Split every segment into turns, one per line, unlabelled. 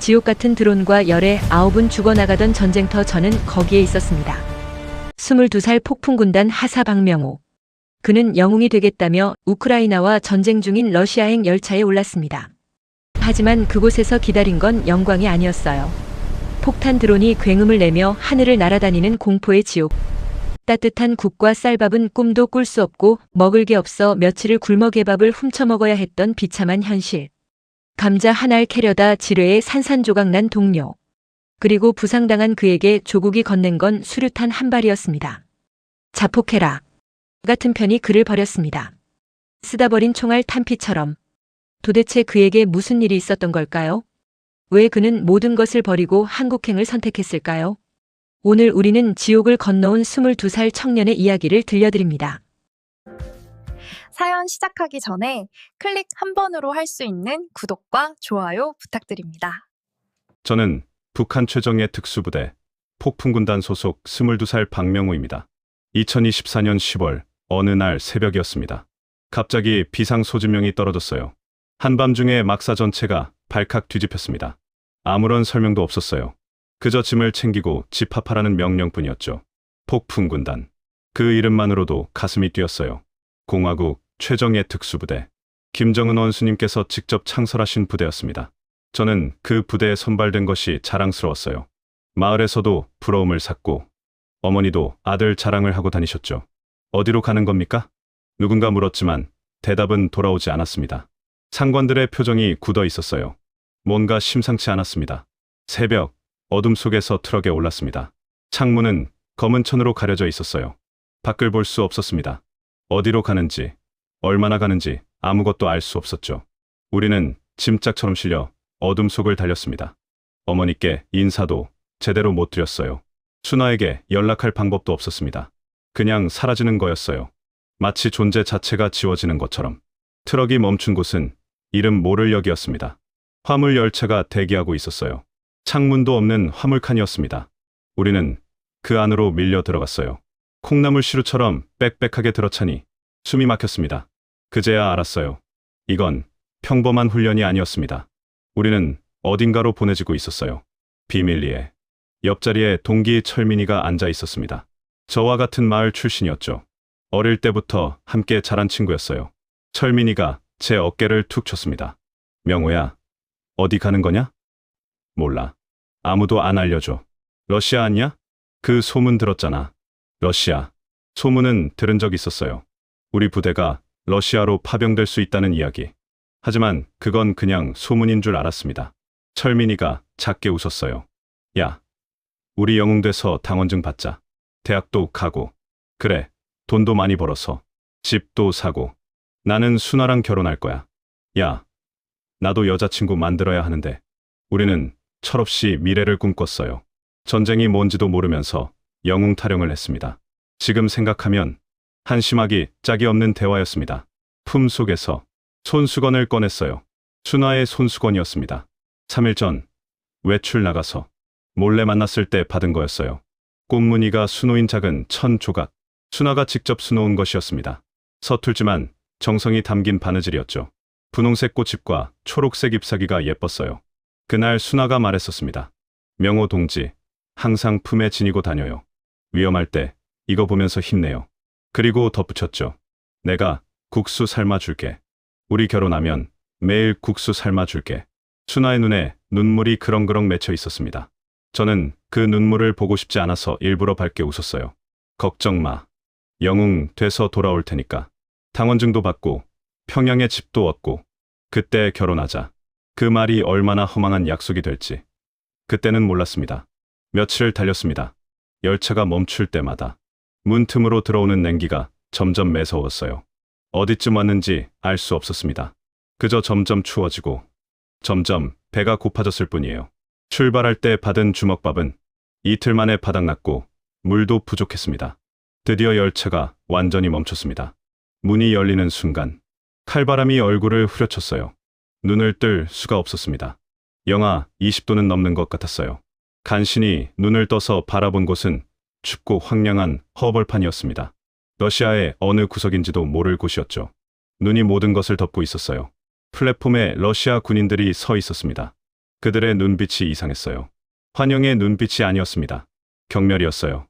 지옥 같은 드론과 열에 9은 죽어나가던 전쟁터 저는 거기에 있었습니다. 22살 폭풍군단 하사 박명호. 그는 영웅이 되겠다며 우크라이나와 전쟁 중인 러시아행 열차에 올랐습니다. 하지만 그곳에서 기다린 건 영광이 아니었어요. 폭탄 드론이 굉음을 내며 하늘을 날아다니는 공포의 지옥. 따뜻한 국과 쌀밥은 꿈도 꿀 수 없고 먹을 게 없어 며칠을 굶어 개밥을 훔쳐 먹어야 했던 비참한 현실. 감자 한 알 캐려다 지뢰에 산산조각 난 동료. 그리고 부상당한 그에게 조국이 건넨 건 수류탄 한 발이었습니다. 자폭해라. 같은 편이 그를 버렸습니다. 쓰다 버린 총알 탄피처럼. 도대체 그에게 무슨 일이 있었던 걸까요? 왜 그는 모든 것을 버리고 한국행을 선택했을까요? 오늘 우리는 지옥을 건너온 22살 청년의 이야기를 들려드립니다.
사연 시작하기 전에 클릭 한 번으로 할 수 있는 구독과 좋아요 부탁드립니다.
저는 북한 최정예 특수부대 폭풍군단 소속 22살 박명호입니다. 2024년 10월 어느 날 새벽이었습니다. 갑자기 비상소집령이 떨어졌어요. 한밤중에 막사 전체가 발칵 뒤집혔습니다. 아무런 설명도 없었어요. 그저 짐을 챙기고 집합하라는 명령뿐이었죠. 폭풍군단. 그 이름만으로도 가슴이 뛰었어요. 공화국 최정예 특수부대. 김정은 원수님께서 직접 창설하신 부대였습니다. 저는 그 부대에 선발된 것이 자랑스러웠어요. 마을에서도 부러움을 샀고 어머니도 아들 자랑을 하고 다니셨죠. 어디로 가는 겁니까? 누군가 물었지만 대답은 돌아오지 않았습니다. 상관들의 표정이 굳어 있었어요. 뭔가 심상치 않았습니다. 새벽, 어둠 속에서 트럭에 올랐습니다. 창문은 검은 천으로 가려져 있었어요. 밖을 볼 수 없었습니다. 어디로 가는지, 얼마나 가는지 아무것도 알 수 없었죠. 우리는 짐짝처럼 실려 어둠 속을 달렸습니다. 어머니께 인사도 제대로 못 드렸어요. 순아에게 연락할 방법도 없었습니다. 그냥 사라지는 거였어요. 마치 존재 자체가 지워지는 것처럼. 트럭이 멈춘 곳은 이름 모를 역이었습니다. 화물 열차가 대기하고 있었어요. 창문도 없는 화물칸이었습니다. 우리는 그 안으로 밀려 들어갔어요. 콩나물 시루처럼 빽빽하게 들어차니 숨이 막혔습니다. 그제야 알았어요. 이건 평범한 훈련이 아니었습니다. 우리는 어딘가로 보내지고 있었어요. 비밀리에. 옆자리에 동기 철민이가 앉아 있었습니다. 저와 같은 마을 출신이었죠. 어릴 때부터 함께 자란 친구였어요. 철민이가 제 어깨를 툭 쳤습니다. 명호야, 어디 가는 거냐? 몰라. 아무도 안 알려줘. 러시아 아니야? 그 소문 들었잖아. 러시아. 소문은 들은 적 있었어요. 우리 부대가 러시아로 파병될 수 있다는 이야기. 하지만 그건 그냥 소문인 줄 알았습니다. 철민이가 작게 웃었어요. 야, 우리 영웅 돼서 당원증 받자. 대학도 가고. 그래, 돈도 많이 벌어서. 집도 사고. 나는 순아랑 결혼할 거야. 야, 나도 여자친구 만들어야 하는데. 우리는 철없이 미래를 꿈꿨어요. 전쟁이 뭔지도 모르면서 영웅 타령을 했습니다. 지금 생각하면 한심하기 짝이 없는 대화였습니다. 품속에서 손수건을 꺼냈어요. 순아의 손수건이었습니다. 3일 전 외출 나가서 몰래 만났을 때 받은 거였어요. 꽃무늬가 수놓인 작은 천 조각. 순아가 직접 수놓은 것이었습니다. 서툴지만 정성이 담긴 바느질이었죠. 분홍색 꽃잎과 초록색 잎사귀가 예뻤어요. 그날 순아가 말했었습니다. 명호 동지, 항상 품에 지니고 다녀요. 위험할 때 이거 보면서 힘내요. 그리고 덧붙였죠. 내가 국수 삶아 줄게. 우리 결혼하면 매일 국수 삶아 줄게. 순아의 눈에 눈물이 그렁그렁 맺혀 있었습니다. 저는 그 눈물을 보고 싶지 않아서 일부러 밝게 웃었어요. 걱정 마. 영웅 돼서 돌아올 테니까. 당원증도 받고 평양에 집도 얻고 그때 결혼하자. 그 말이 얼마나 허망한 약속이 될지 그때는 몰랐습니다. 며칠을 달렸습니다. 열차가 멈출 때마다 문틈으로 들어오는 냉기가 점점 매서웠어요. 어디쯤 왔는지 알 수 없었습니다. 그저 점점 추워지고 점점 배가 고파졌을 뿐이에요. 출발할 때 받은 주먹밥은 이틀 만에 바닥났고 물도 부족했습니다. 드디어 열차가 완전히 멈췄습니다. 문이 열리는 순간 칼바람이 얼굴을 후려쳤어요. 눈을 뜰 수가 없었습니다. 영하 20도는 넘는 것 같았어요. 간신히 눈을 떠서 바라본 곳은 춥고 황량한 허벌판이었습니다. 러시아의 어느 구석인지도 모를 곳이었죠. 눈이 모든 것을 덮고 있었어요. 플랫폼에 러시아 군인들이 서 있었습니다. 그들의 눈빛이 이상했어요. 환영의 눈빛이 아니었습니다. 경멸이었어요.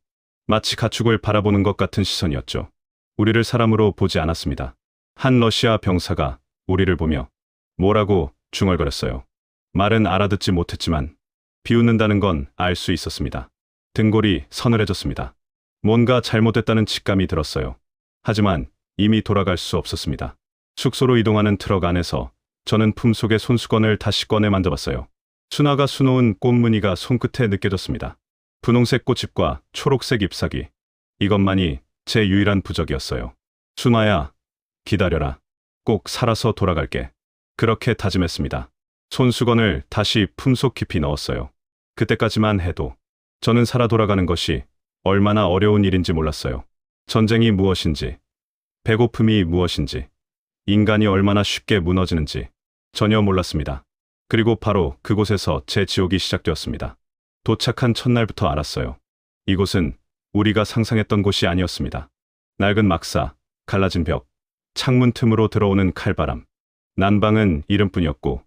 마치 가축을 바라보는 것 같은 시선이었죠. 우리를 사람으로 보지 않았습니다. 한 러시아 병사가 우리를 보며 뭐라고 중얼거렸어요. 말은 알아듣지 못했지만 비웃는다는 건 알 수 있었습니다. 등골이 서늘해졌습니다. 뭔가 잘못됐다는 직감이 들었어요. 하지만 이미 돌아갈 수 없었습니다. 숙소로 이동하는 트럭 안에서 저는 품속의 손수건을 다시 꺼내 만져봤어요. 수나가 수놓은 꽃무늬가 손끝에 느껴졌습니다. 분홍색 꽃잎과 초록색 잎사귀. 이것만이 제 유일한 부적이었어요. 수나야, 기다려라. 꼭 살아서 돌아갈게. 그렇게 다짐했습니다. 손수건을 다시 품속 깊이 넣었어요. 그때까지만 해도 저는 살아 돌아가는 것이 얼마나 어려운 일인지 몰랐어요. 전쟁이 무엇인지, 배고픔이 무엇인지, 인간이 얼마나 쉽게 무너지는지 전혀 몰랐습니다. 그리고 바로 그곳에서 제 지옥이 시작되었습니다. 도착한 첫날부터 알았어요. 이곳은 우리가 상상했던 곳이 아니었습니다. 낡은 막사, 갈라진 벽, 창문 틈으로 들어오는 칼바람. 난방은 이름뿐이었고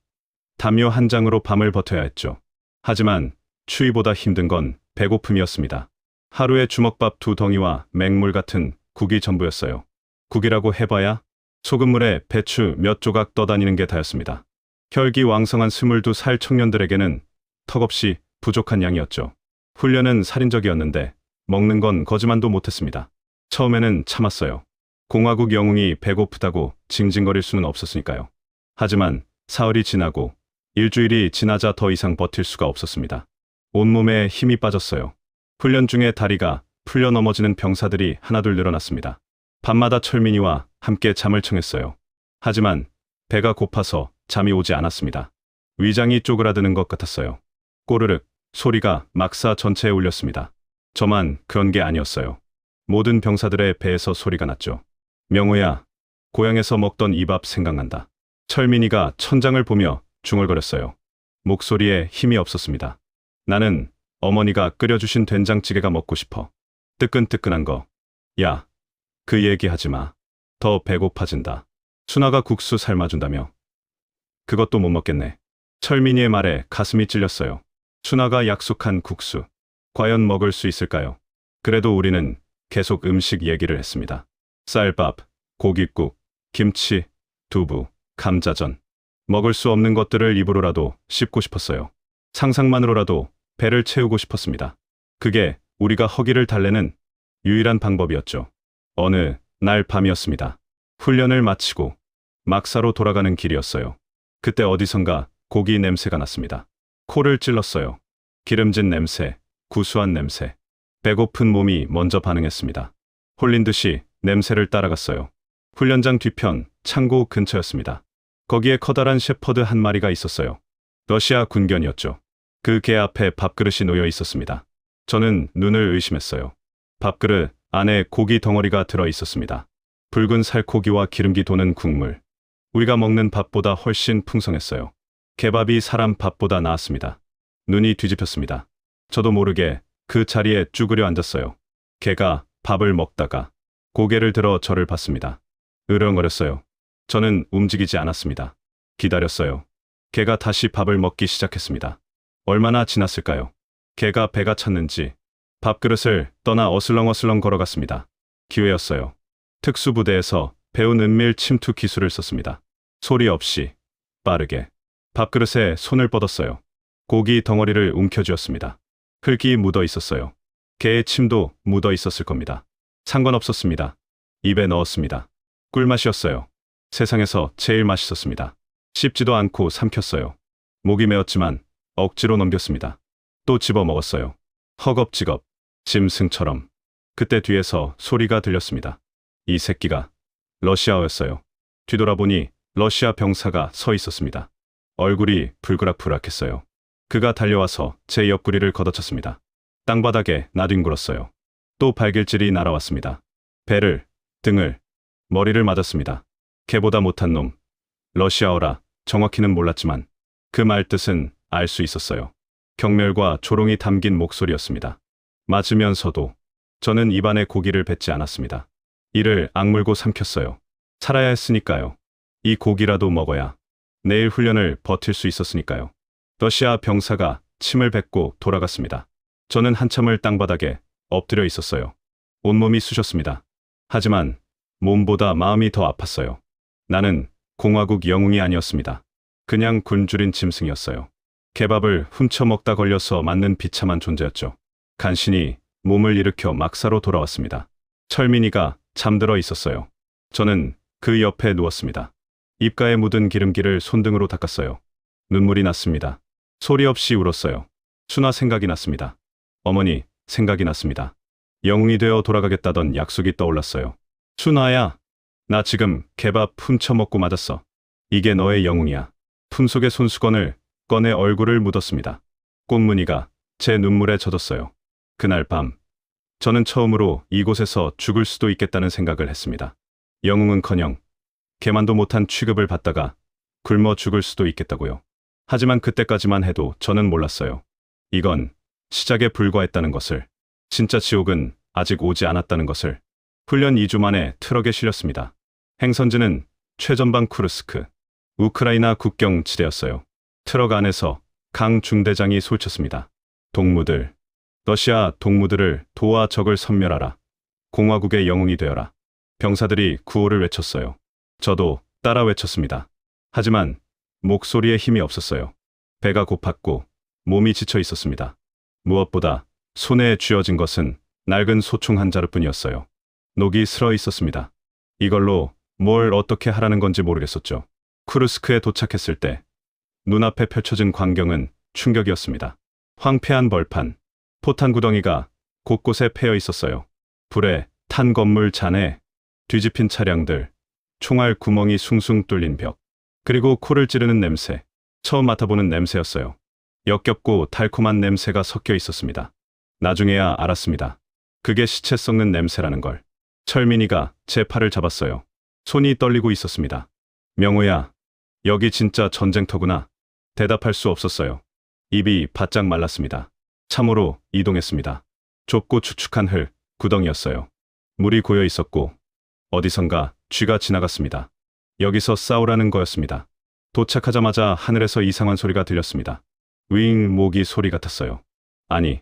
담요 한 장으로 밤을 버텨야 했죠. 하지만 추위보다 힘든 건 배고픔이었습니다. 하루에 주먹밥 2덩이와 맹물 같은 국이 전부였어요. 국이라고 해봐야 소금물에 배추 몇 조각 떠다니는 게 다였습니다. 혈기왕성한 22살 청년들에게는 턱없이 부족한 양이었죠. 훈련은 살인적이었는데 먹는 건 거지만도 못했습니다. 처음에는 참았어요. 공화국 영웅이 배고프다고 징징거릴 수는 없었으니까요. 하지만 사흘이 지나고 일주일이 지나자 더 이상 버틸 수가 없었습니다. 온몸에 힘이 빠졌어요. 훈련 중에 다리가 풀려 넘어지는 병사들이 하나둘 늘어났습니다. 밤마다 철민이와 함께 잠을 청했어요. 하지만 배가 고파서 잠이 오지 않았습니다. 위장이 쪼그라드는 것 같았어요. 꼬르륵 소리가 막사 전체에 울렸습니다. 저만 그런 게 아니었어요. 모든 병사들의 배에서 소리가 났죠. 명호야, 고향에서 먹던 이 밥 생각난다. 철민이가 천장을 보며 중얼거렸어요. 목소리에 힘이 없었습니다. 나는 어머니가 끓여주신 된장찌개가 먹고 싶어. 뜨끈뜨끈한 거. 야, 그 얘기하지 마. 더 배고파진다. 순아가 국수 삶아준다며. 그것도 못 먹겠네. 철민이의 말에 가슴이 찔렸어요. 순아가 약속한 국수. 과연 먹을 수 있을까요? 그래도 우리는 계속 음식 얘기를 했습니다. 쌀밥, 고깃국, 김치, 두부, 감자전. 먹을 수 없는 것들을 입으로라도 씹고 싶었어요. 상상만으로라도 배를 채우고 싶었습니다. 그게 우리가 허기를 달래는 유일한 방법이었죠. 어느 날 밤이었습니다. 훈련을 마치고 막사로 돌아가는 길이었어요. 그때 어디선가 고기 냄새가 났습니다. 코를 찔렀어요. 기름진 냄새, 구수한 냄새. 배고픈 몸이 먼저 반응했습니다. 홀린 듯이 냄새를 따라갔어요. 훈련장 뒤편 창고 근처였습니다. 거기에 커다란 셰퍼드 한 마리가 있었어요. 러시아 군견이었죠. 그 개 앞에 밥그릇이 놓여 있었습니다. 저는 눈을 의심했어요. 밥그릇 안에 고기 덩어리가 들어 있었습니다. 붉은 살코기와 기름기 도는 국물. 우리가 먹는 밥보다 훨씬 풍성했어요. 개밥이 사람 밥보다 나았습니다. 눈이 뒤집혔습니다. 저도 모르게 그 자리에 쭈그려 앉았어요. 개가 밥을 먹다가 고개를 들어 저를 봤습니다. 으르렁거렸어요. 저는 움직이지 않았습니다. 기다렸어요. 개가 다시 밥을 먹기 시작했습니다. 얼마나 지났을까요? 개가 배가 찼는지 밥그릇을 떠나 어슬렁어슬렁 걸어갔습니다. 기회였어요. 특수부대에서 배운 은밀 침투 기술을 썼습니다. 소리 없이 빠르게 밥그릇에 손을 뻗었어요. 고기 덩어리를 움켜쥐었습니다. 흙이 묻어 있었어요. 개의 침도 묻어 있었을 겁니다. 상관없었습니다. 입에 넣었습니다. 꿀맛이었어요. 세상에서 제일 맛있었습니다. 씹지도 않고 삼켰어요. 목이 메었지만 억지로 넘겼습니다. 또 집어 먹었어요. 허겁지겁, 짐승처럼. 그때 뒤에서 소리가 들렸습니다. 이 새끼가. 러시아어였어요. 뒤돌아보니 러시아 병사가 서 있었습니다. 얼굴이 불그락불락했어요. 그가 달려와서 제 옆구리를 걷어찼습니다. 땅바닥에 나뒹굴었어요. 또 발길질이 날아왔습니다. 배를, 등을, 머리를 맞았습니다. 개보다 못한 놈. 러시아어라 정확히는 몰랐지만 그 말 뜻은 알 수 있었어요. 경멸과 조롱이 담긴 목소리였습니다. 맞으면서도 저는 입안에 고기를 뱉지 않았습니다. 이를 악물고 삼켰어요. 살아야 했으니까요. 이 고기라도 먹어야 내일 훈련을 버틸 수 있었으니까요. 러시아 병사가 침을 뱉고 돌아갔습니다. 저는 한참을 땅바닥에 엎드려 있었어요. 온몸이 쑤셨습니다. 하지만 몸보다 마음이 더 아팠어요. 나는 공화국 영웅이 아니었습니다. 그냥 굶주린 짐승이었어요. 케밥을 훔쳐 먹다 걸려서 맞는 비참한 존재였죠. 간신히 몸을 일으켜 막사로 돌아왔습니다. 철민이가 잠들어 있었어요. 저는 그 옆에 누웠습니다. 입가에 묻은 기름기를 손등으로 닦았어요. 눈물이 났습니다. 소리 없이 울었어요. 순아 생각이 났습니다. 어머니 생각이 났습니다. 영웅이 되어 돌아가겠다던 약속이 떠올랐어요. 순아야, 나 지금 케밥 훔쳐 먹고 맞았어. 이게 너의 영웅이야. 품속의 손수건을 꺼내 얼굴을 묻었습니다. 꽃무늬가 제 눈물에 젖었어요. 그날 밤, 저는 처음으로 이곳에서 죽을 수도 있겠다는 생각을 했습니다. 영웅은커녕 개만도 못한 취급을 받다가 굶어 죽을 수도 있겠다고요. 하지만 그때까지만 해도 저는 몰랐어요. 이건 시작에 불과했다는 것을, 진짜 지옥은 아직 오지 않았다는 것을. 훈련 2주 만에 트럭에 실렸습니다. 행선지는 최전방 쿠르스크, 우크라이나 국경 지대였어요. 트럭 안에서 강 중대장이 소리쳤습니다. 동무들, 러시아 동무들을 도와 적을 섬멸하라. 공화국의 영웅이 되어라. 병사들이 구호를 외쳤어요. 저도 따라 외쳤습니다. 하지만 목소리에 힘이 없었어요. 배가 고팠고 몸이 지쳐 있었습니다. 무엇보다 손에 쥐어진 것은 낡은 소총 한 자루뿐이었어요. 녹이 슬어 있었습니다. 이걸로 뭘 어떻게 하라는 건지 모르겠었죠. 쿠르스크에 도착했을 때 눈앞에 펼쳐진 광경은 충격이었습니다. 황폐한 벌판, 포탄 구덩이가 곳곳에 패여 있었어요. 불에 탄 건물 잔해, 뒤집힌 차량들, 총알 구멍이 숭숭 뚫린 벽, 그리고 코를 찌르는 냄새, 처음 맡아보는 냄새였어요. 역겹고 달콤한 냄새가 섞여 있었습니다. 나중에야 알았습니다. 그게 시체 썩는 냄새라는 걸. 철민이가 제 팔을 잡았어요. 손이 떨리고 있었습니다. 명호야, 여기 진짜 전쟁터구나. 대답할 수 없었어요. 입이 바짝 말랐습니다. 참으로 이동했습니다. 좁고 축축한 흙, 구덩이였어요. 물이 고여 있었고 어디선가 쥐가 지나갔습니다. 여기서 싸우라는 거였습니다. 도착하자마자 하늘에서 이상한 소리가 들렸습니다. 윙, 모기 소리 같았어요. 아니,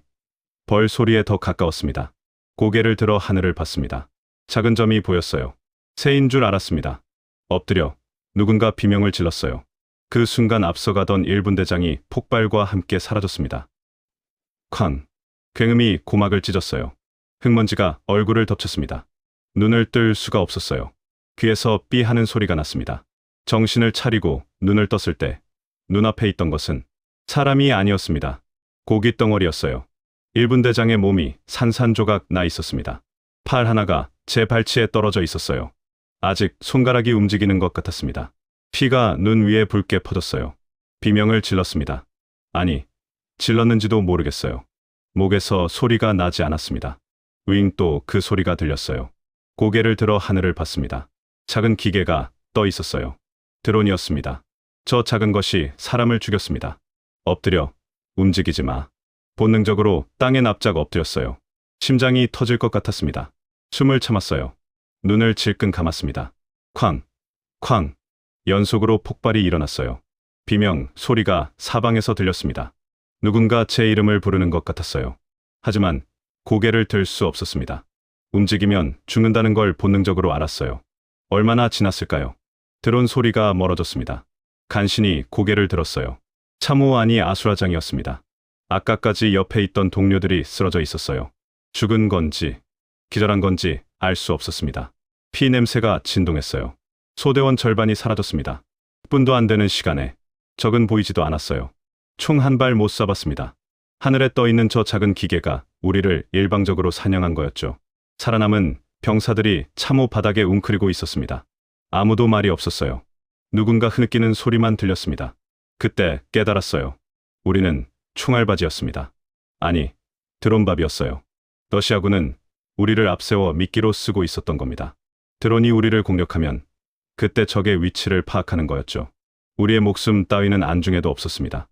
벌 소리에 더 가까웠습니다. 고개를 들어 하늘을 봤습니다. 작은 점이 보였어요. 새인 줄 알았습니다. 엎드려 누군가 비명을 질렀어요. 그 순간 앞서가던 1분 대장이 폭발과 함께 사라졌습니다. 쾅! 굉음이 고막을 찢었어요. 흙먼지가 얼굴을 덮쳤습니다. 눈을 뜰 수가 없었어요. 귀에서 삐 하는 소리가 났습니다. 정신을 차리고 눈을 떴을 때 눈앞에 있던 것은 사람이 아니었습니다. 고기 덩어리였어요. 1분 대장의 몸이 산산조각 나 있었습니다. 팔 하나가 제 발치에 떨어져 있었어요. 아직 손가락이 움직이는 것 같았습니다. 피가 눈 위에 붉게 퍼졌어요. 비명을 질렀습니다. 아니, 질렀는지도 모르겠어요. 목에서 소리가 나지 않았습니다. 윙, 또 그 소리가 들렸어요. 고개를 들어 하늘을 봤습니다. 작은 기계가 떠 있었어요. 드론이었습니다. 저 작은 것이 사람을 죽였습니다. 엎드려, 움직이지 마. 본능적으로 땅에 납작 엎드렸어요. 심장이 터질 것 같았습니다. 숨을 참았어요. 눈을 질끈 감았습니다. 쾅! 쾅! 연속으로 폭발이 일어났어요. 비명, 소리가 사방에서 들렸습니다. 누군가 제 이름을 부르는 것 같았어요. 하지만 고개를 들 수 없었습니다. 움직이면 죽는다는 걸 본능적으로 알았어요. 얼마나 지났을까요? 드론 소리가 멀어졌습니다. 간신히 고개를 들었어요. 참호 안이 아수라장이었습니다. 아까까지 옆에 있던 동료들이 쓰러져 있었어요. 죽은 건지 기절한 건지 알 수 없었습니다. 피 냄새가 진동했어요. 소대원 절반이 사라졌습니다. 10분도 안 되는 시간에 적은 보이지도 않았어요. 총 한 발 못 쏴봤습니다. 하늘에 떠 있는 저 작은 기계가 우리를 일방적으로 사냥한 거였죠. 살아남은 병사들이 참호 바닥에 웅크리고 있었습니다. 아무도 말이 없었어요. 누군가 흐느끼는 소리만 들렸습니다. 그때 깨달았어요. 우리는 총알바지였습니다. 아니, 드론밥이었어요. 러시아군은 우리를 앞세워 미끼로 쓰고 있었던 겁니다. 드론이 우리를 공격하면 그때 적의 위치를 파악하는 거였죠. 우리의 목숨 따위는 안중에도 없었습니다.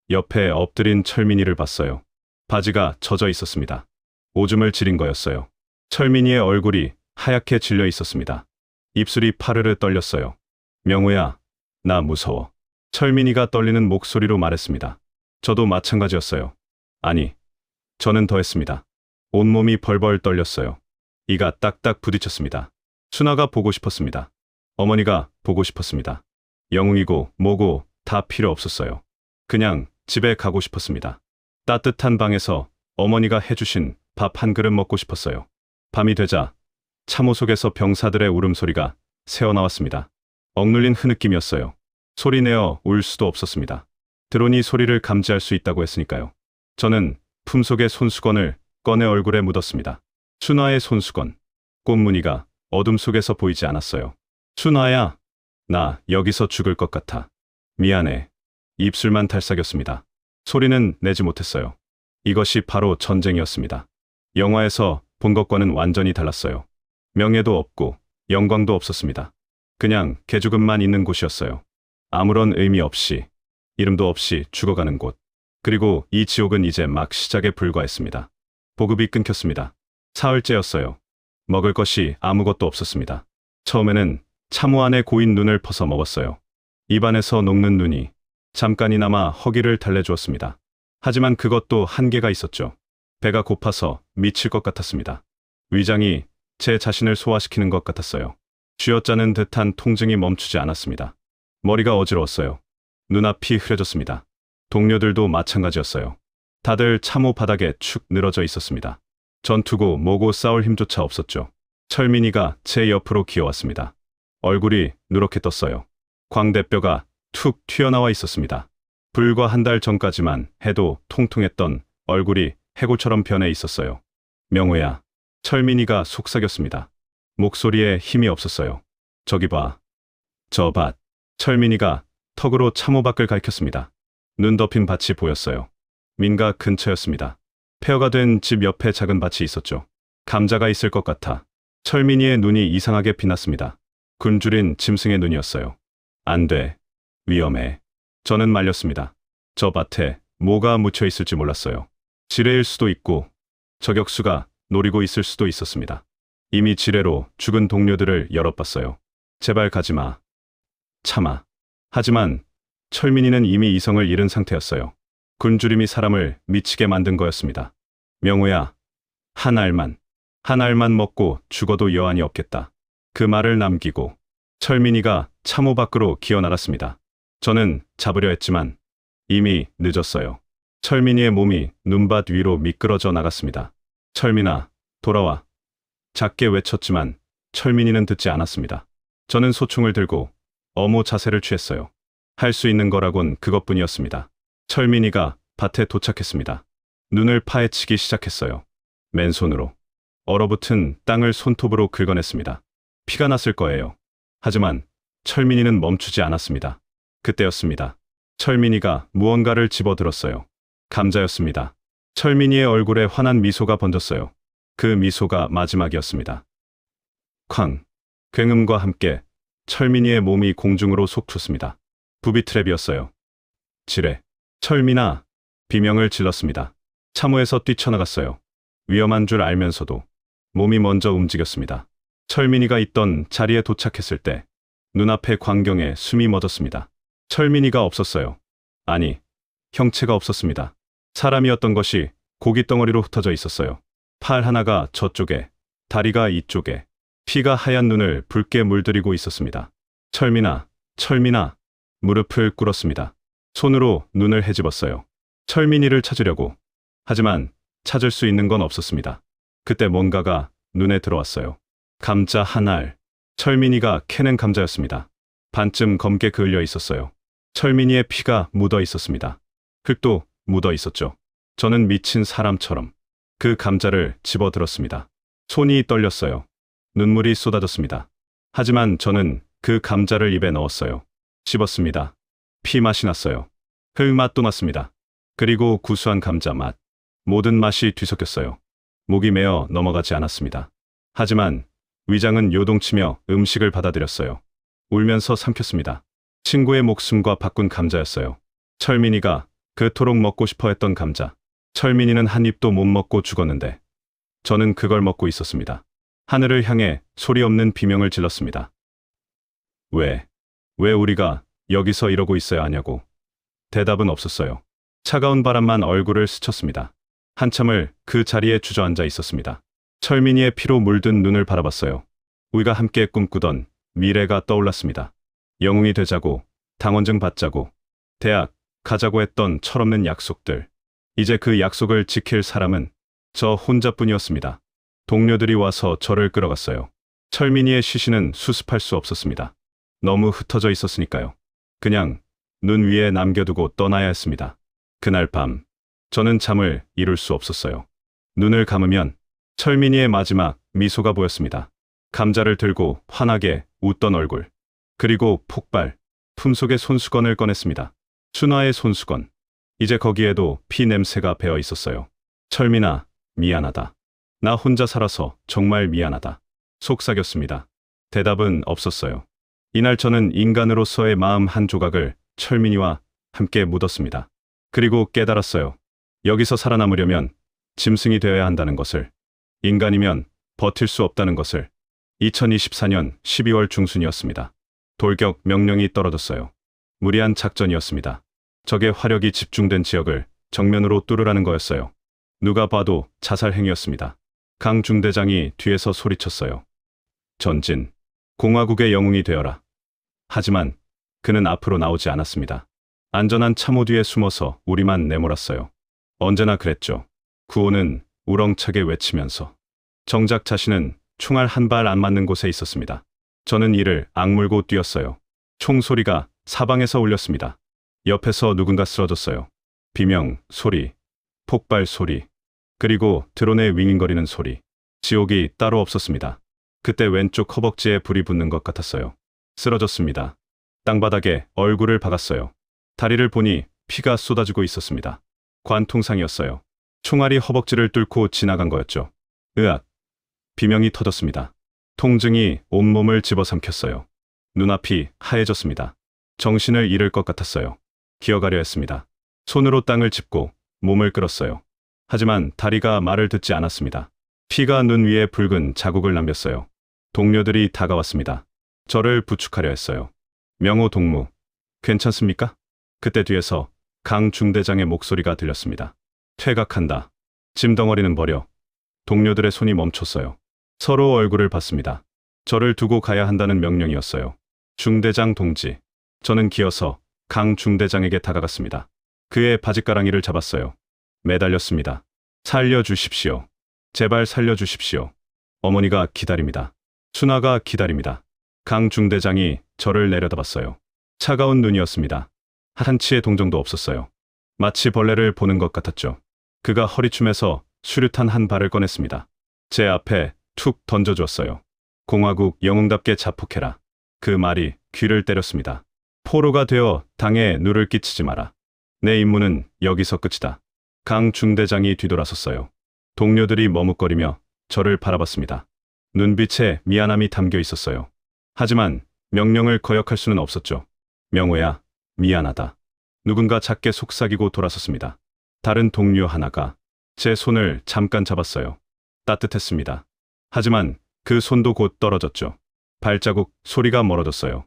옆에 엎드린 철민이를 봤어요. 바지가 젖어 있었습니다. 오줌을 지린 거였어요. 철민이의 얼굴이 하얗게 질려 있었습니다. 입술이 파르르 떨렸어요. 명호야, 나 무서워. 철민이가 떨리는 목소리로 말했습니다. 저도 마찬가지였어요. 아니, 저는 더했습니다. 온몸이 벌벌 떨렸어요. 이가 딱딱 부딪혔습니다. 순아가 보고 싶었습니다. 어머니가 보고 싶었습니다. 영웅이고 뭐고 다 필요 없었어요. 그냥 집에 가고 싶었습니다. 따뜻한 방에서 어머니가 해주신 밥 한 그릇 먹고 싶었어요. 밤이 되자 참호 속에서 병사들의 울음소리가 새어나왔습니다. 억눌린 흐느낌이었어요. 소리내어 울 수도 없었습니다. 드론이 소리를 감지할 수 있다고 했으니까요. 저는 품속의 손수건을 꺼내 얼굴에 묻었습니다. 순아의 손수건. 꽃무늬가 어둠 속에서 보이지 않았어요. 순아야, 나 여기서 죽을 것 같아. 미안해. 입술만 달싹였습니다. 소리는 내지 못했어요. 이것이 바로 전쟁이었습니다. 영화에서 본 것과는 완전히 달랐어요. 명예도 없고 영광도 없었습니다. 그냥 개죽음만 있는 곳이었어요. 아무런 의미 없이, 이름도 없이 죽어가는 곳. 그리고 이 지옥은 이제 막 시작에 불과했습니다. 보급이 끊겼습니다. 사흘째였어요. 먹을 것이 아무것도 없었습니다. 처음에는 참호 안에 고인 눈을 퍼서 먹었어요. 입안에서 녹는 눈이 잠깐이나마 허기를 달래주었습니다. 하지만 그것도 한계가 있었죠. 배가 고파서 미칠 것 같았습니다. 위장이 제 자신을 소화시키는 것 같았어요. 쥐어짜는 듯한 통증이 멈추지 않았습니다. 머리가 어지러웠어요. 눈앞이 흐려졌습니다. 동료들도 마찬가지였어요. 다들 참호 바닥에 축 늘어져 있었습니다. 전투고 뭐고 싸울 힘조차 없었죠. 철민이가 제 옆으로 기어왔습니다. 얼굴이 누렇게 떴어요. 광대뼈가 툭 튀어나와 있었습니다. 불과 한 달 전까지만 해도 통통했던 얼굴이 해골처럼 변해 있었어요. 명호야. 철민이가 속삭였습니다. 목소리에 힘이 없었어요. 저기 봐. 저 밭. 철민이가 턱으로 참호 밖을 가리켰습니다. 눈 덮인 밭이 보였어요. 민가 근처였습니다. 폐허가 된 집 옆에 작은 밭이 있었죠. 감자가 있을 것 같아. 철민이의 눈이 이상하게 빛났습니다. 굶주린 짐승의 눈이었어요. 안 돼. 위험해. 저는 말렸습니다. 저 밭에 뭐가 묻혀 있을지 몰랐어요. 지뢰일 수도 있고 저격수가 노리고 있을 수도 있었습니다. 이미 지뢰로 죽은 동료들을 열어봤어요. 제발 가지마. 참아. 하지만 철민이는 이미 이성을 잃은 상태였어요. 굶주림이 사람을 미치게 만든 거였습니다. 명호야, 한 알만 먹고 죽어도 여한이 없겠다. 그 말을 남기고 철민이가 참호 밖으로 기어나갔습니다. 저는 잡으려 했지만 이미 늦었어요. 철민이의 몸이 눈밭 위로 미끄러져 나갔습니다. 철민아, 돌아와. 작게 외쳤지만 철민이는 듣지 않았습니다. 저는 소총을 들고 어무 자세를 취했어요. 할 수 있는 거라곤 그것뿐이었습니다. 철민이가 밭에 도착했습니다. 눈을 파헤치기 시작했어요. 맨손으로. 얼어붙은 땅을 손톱으로 긁어냈습니다. 피가 났을 거예요. 하지만 철민이는 멈추지 않았습니다. 그때였습니다. 철민이가 무언가를 집어들었어요. 감자였습니다. 철민이의 얼굴에 환한 미소가 번졌어요. 그 미소가 마지막이었습니다. 쾅! 굉음과 함께 철민이의 몸이 공중으로 솟구쳤습니다. 부비트랩이었어요. 지뢰. 철민아! 비명을 질렀습니다. 참호에서 뛰쳐나갔어요. 위험한 줄 알면서도 몸이 먼저 움직였습니다. 철민이가 있던 자리에 도착했을 때 눈앞의 광경에 숨이 멎었습니다. 철민이가 없었어요. 아니, 형체가 없었습니다. 사람이었던 것이 고깃덩어리로 흩어져 있었어요. 팔 하나가 저쪽에, 다리가 이쪽에, 피가 하얀 눈을 붉게 물들이고 있었습니다. 철민아, 철민아. 무릎을 꿇었습니다. 손으로 눈을 헤집었어요. 철민이를 찾으려고. 하지만 찾을 수 있는 건 없었습니다. 그때 뭔가가 눈에 들어왔어요. 감자 한 알. 철민이가 캐낸 감자였습니다. 반쯤 검게 그을려 있었어요. 철민이의 피가 묻어 있었습니다. 흙도 묻어 있었죠. 저는 미친 사람처럼 그 감자를 집어들었습니다. 손이 떨렸어요. 눈물이 쏟아졌습니다. 하지만 저는 그 감자를 입에 넣었어요. 씹었습니다. 피 맛이 났어요. 흙 맛도 났습니다. 그리고 구수한 감자 맛. 모든 맛이 뒤섞였어요. 목이 메어 넘어가지 않았습니다. 하지만 위장은 요동치며 음식을 받아들였어요. 울면서 삼켰습니다. 친구의 목숨과 바꾼 감자였어요. 철민이가 그토록 먹고 싶어 했던 감자. 철민이는 한 입도 못 먹고 죽었는데 저는 그걸 먹고 있었습니다. 하늘을 향해 소리 없는 비명을 질렀습니다. 왜 우리가 여기서 이러고 있어야 하냐고. 대답은 없었어요. 차가운 바람만 얼굴을 스쳤습니다. 한참을 그 자리에 주저앉아 있었습니다. 철민이의 피로 물든 눈을 바라봤어요. 우리가 함께 꿈꾸던 미래가 떠올랐습니다. 영웅이 되자고, 당원증 받자고, 대학 가자고 했던 철없는 약속들. 이제 그 약속을 지킬 사람은 저 혼자뿐이었습니다. 동료들이 와서 저를 끌어갔어요. 철민이의 시신은 수습할 수 없었습니다. 너무 흩어져 있었으니까요. 그냥 눈 위에 남겨두고 떠나야 했습니다. 그날 밤, 저는 잠을 이룰 수 없었어요. 눈을 감으면 철민이의 마지막 미소가 보였습니다. 감자를 들고 환하게 웃던 얼굴. 그리고 폭발, 품속에 손수건을 꺼냈습니다. 순화의 손수건. 이제 거기에도 피 냄새가 배어 있었어요. 철민아, 미안하다. 나 혼자 살아서 정말 미안하다. 속삭였습니다. 대답은 없었어요. 이날 저는 인간으로서의 마음 한 조각을 철민이와 함께 묻었습니다. 그리고 깨달았어요. 여기서 살아남으려면 짐승이 되어야 한다는 것을, 인간이면 버틸 수 없다는 것을. 2024년 12월 중순이었습니다. 돌격 명령이 떨어졌어요. 무리한 작전이었습니다. 적의 화력이 집중된 지역을 정면으로 뚫으라는 거였어요. 누가 봐도 자살 행위였습니다. 강 중대장이 뒤에서 소리쳤어요. 전진, 공화국의 영웅이 되어라. 하지만 그는 앞으로 나오지 않았습니다. 안전한 참호 뒤에 숨어서 우리만 내몰았어요. 언제나 그랬죠. 구호는 우렁차게 외치면서. 정작 자신은 총알 한 발 안 맞는 곳에 있었습니다. 저는 이를 악물고 뛰었어요. 총소리가 사방에서 울렸습니다. 옆에서 누군가 쓰러졌어요. 비명, 소리, 폭발 소리, 그리고 드론의 윙윙거리는 소리. 지옥이 따로 없었습니다. 그때 왼쪽 허벅지에 불이 붙는 것 같았어요. 쓰러졌습니다. 땅바닥에 얼굴을 박았어요. 다리를 보니 피가 쏟아지고 있었습니다. 관통상이었어요. 총알이 허벅지를 뚫고 지나간 거였죠. 으악! 비명이 터졌습니다. 통증이 온몸을 집어삼켰어요. 눈앞이 하얘졌습니다. 정신을 잃을 것 같았어요. 기어가려 했습니다. 손으로 땅을 짚고 몸을 끌었어요. 하지만 다리가 말을 듣지 않았습니다. 피가 눈 위에 붉은 자국을 남겼어요. 동료들이 다가왔습니다. 저를 부축하려 했어요. 명호 동무, 괜찮습니까? 그때 뒤에서 강 중대장의 목소리가 들렸습니다. 퇴각한다. 짐덩어리는 버려. 동료들의 손이 멈췄어요. 서로 얼굴을 봤습니다. 저를 두고 가야 한다는 명령이었어요. 중대장 동지. 저는 기어서 강 중대장에게 다가갔습니다. 그의 바짓가랑이를 잡았어요. 매달렸습니다. 살려주십시오. 제발 살려주십시오. 어머니가 기다립니다. 순아가 기다립니다. 강 중대장이 저를 내려다봤어요. 차가운 눈이었습니다. 한치의 동정도 없었어요. 마치 벌레를 보는 것 같았죠. 그가 허리춤에서 수류탄 한 발을 꺼냈습니다. 제 앞에 툭 던져주었어요. 공화국 영웅답게 자폭해라. 그 말이 귀를 때렸습니다. 포로가 되어 당에 누를 끼치지 마라. 내 임무는 여기서 끝이다. 강 중대장이 뒤돌아섰어요. 동료들이 머뭇거리며 저를 바라봤습니다. 눈빛에 미안함이 담겨 있었어요. 하지만 명령을 거역할 수는 없었죠. 명호야, 미안하다. 누군가 작게 속삭이고 돌아섰습니다. 다른 동료 하나가 제 손을 잠깐 잡았어요. 따뜻했습니다. 하지만 그 손도 곧 떨어졌죠. 발자국 소리가 멀어졌어요.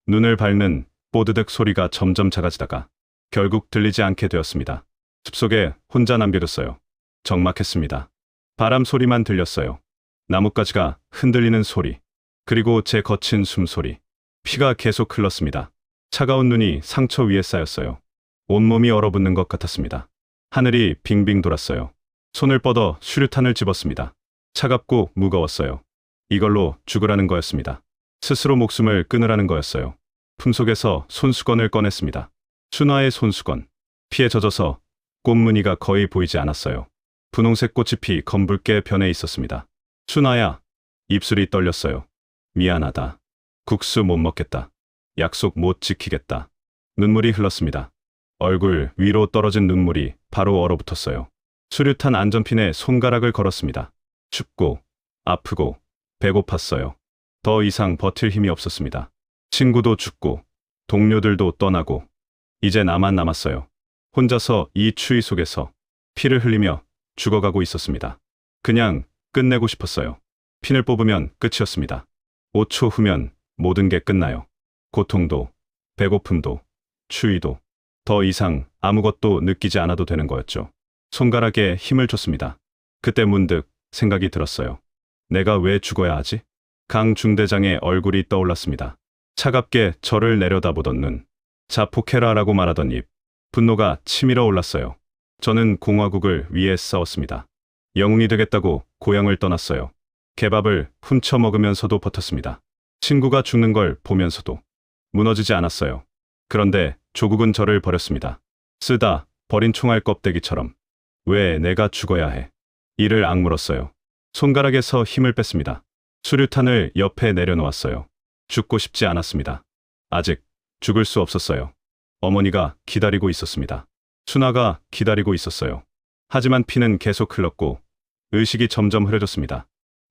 눈을 밟는 뽀드득 소리가 점점 작아지다가 결국 들리지 않게 되었습니다. 숲속에 혼자 남겨졌어요. 적막했습니다. 바람 소리만 들렸어요. 나뭇가지가 흔들리는 소리, 그리고 제 거친 숨소리. 피가 계속 흘렀습니다. 차가운 눈이 상처 위에 쌓였어요. 온몸이 얼어붙는 것 같았습니다. 하늘이 빙빙 돌았어요. 손을 뻗어 수류탄을 집었습니다. 차갑고 무거웠어요. 이걸로 죽으라는 거였습니다. 스스로 목숨을 끊으라는 거였어요. 품속에서 손수건을 꺼냈습니다. 순화의 손수건. 피에 젖어서 꽃무늬가 거의 보이지 않았어요. 분홍색 꽃잎이 검붉게 변해 있었습니다. 순화야. 입술이 떨렸어요. 미안하다. 국수 못 먹겠다. 약속 못 지키겠다. 눈물이 흘렀습니다. 얼굴 위로 떨어진 눈물이 바로 얼어붙었어요. 수류탄 안전핀에 손가락을 걸었습니다. 춥고 아프고 배고팠어요. 더 이상 버틸 힘이 없었습니다. 친구도 죽고 동료들도 떠나고 이제 나만 남았어요. 혼자서 이 추위 속에서 피를 흘리며 죽어가고 있었습니다. 그냥 끝내고 싶었어요. 핀을 뽑으면 끝이었습니다. 5초 후면 모든 게 끝나요. 고통도, 배고픔도, 추위도, 더 이상 아무것도 느끼지 않아도 되는 거였죠. 손가락에 힘을 줬습니다. 그때 문득 생각이 들었어요. 내가 왜 죽어야 하지? 강 중대장의 얼굴이 떠올랐습니다. 차갑게 저를 내려다보던 눈, 자폭해라라고 말하던 입, 분노가 치밀어 올랐어요. 저는 공화국을 위해 싸웠습니다. 영웅이 되겠다고 고향을 떠났어요. 개밥을 훔쳐 먹으면서도 버텼습니다. 친구가 죽는 걸 보면서도 무너지지 않았어요. 그런데 조국은 저를 버렸습니다. 쓰다 버린 총알 껍데기처럼. 왜 내가 죽어야 해? 이를 악물었어요. 손가락에서 힘을 뺐습니다. 수류탄을 옆에 내려놓았어요. 죽고 싶지 않았습니다. 아직 죽을 수 없었어요. 어머니가 기다리고 있었습니다. 순아가 기다리고 있었어요. 하지만 피는 계속 흘렀고 의식이 점점 흐려졌습니다.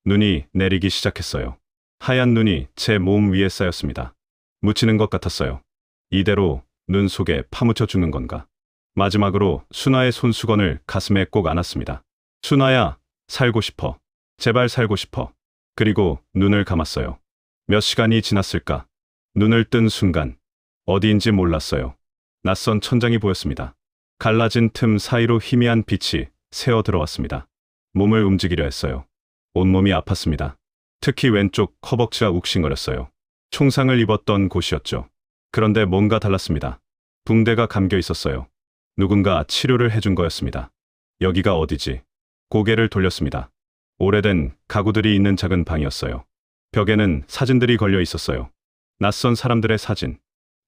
눈이 내리기 시작했어요. 하얀 눈이 제 몸 위에 쌓였습니다. 묻히는 것 같았어요. 이대로 눈 속에 파묻혀 죽는 건가? 마지막으로 순아의 손수건을 가슴에 꼭 안았습니다. 순아야, 살고 싶어. 제발 살고 싶어. 그리고 눈을 감았어요. 몇 시간이 지났을까? 눈을 뜬 순간 어디인지 몰랐어요. 낯선 천장이 보였습니다. 갈라진 틈 사이로 희미한 빛이 새어 들어왔습니다. 몸을 움직이려 했어요. 온몸이 아팠습니다. 특히 왼쪽 허벅지가 욱신거렸어요. 총상을 입었던 곳이었죠. 그런데 뭔가 달랐습니다. 붕대가 감겨 있었어요. 누군가 치료를 해준 거였습니다. 여기가 어디지? 고개를 돌렸습니다. 오래된 가구들이 있는 작은 방이었어요. 벽에는 사진들이 걸려 있었어요. 낯선 사람들의 사진.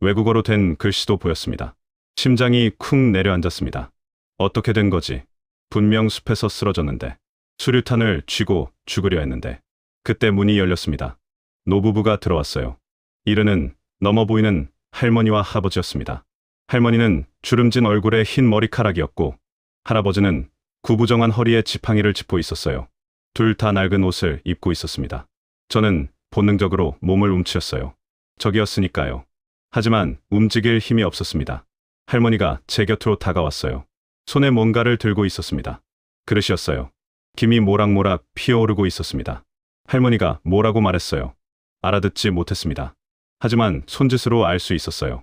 외국어로 된 글씨도 보였습니다. 심장이 쿵 내려앉았습니다. 어떻게 된 거지? 분명 숲에서 쓰러졌는데. 수류탄을 쥐고 죽으려 했는데. 그때 문이 열렸습니다. 노부부가 들어왔어요. 이르는 넘어 보이는 할머니와 할아버지였습니다. 할머니는 주름진 얼굴에 흰 머리카락이었고 할아버지는 구부정한 허리에 지팡이를 짚고 있었어요. 둘 다 낡은 옷을 입고 있었습니다. 저는 본능적으로 몸을 움츠렸어요. 적이었으니까요. 하지만 움직일 힘이 없었습니다. 할머니가 제 곁으로 다가왔어요. 손에 뭔가를 들고 있었습니다. 그릇이었어요. 김이 모락모락 피어오르고 있었습니다. 할머니가 뭐라고 말했어요. 알아듣지 못했습니다. 하지만 손짓으로 알 수 있었어요.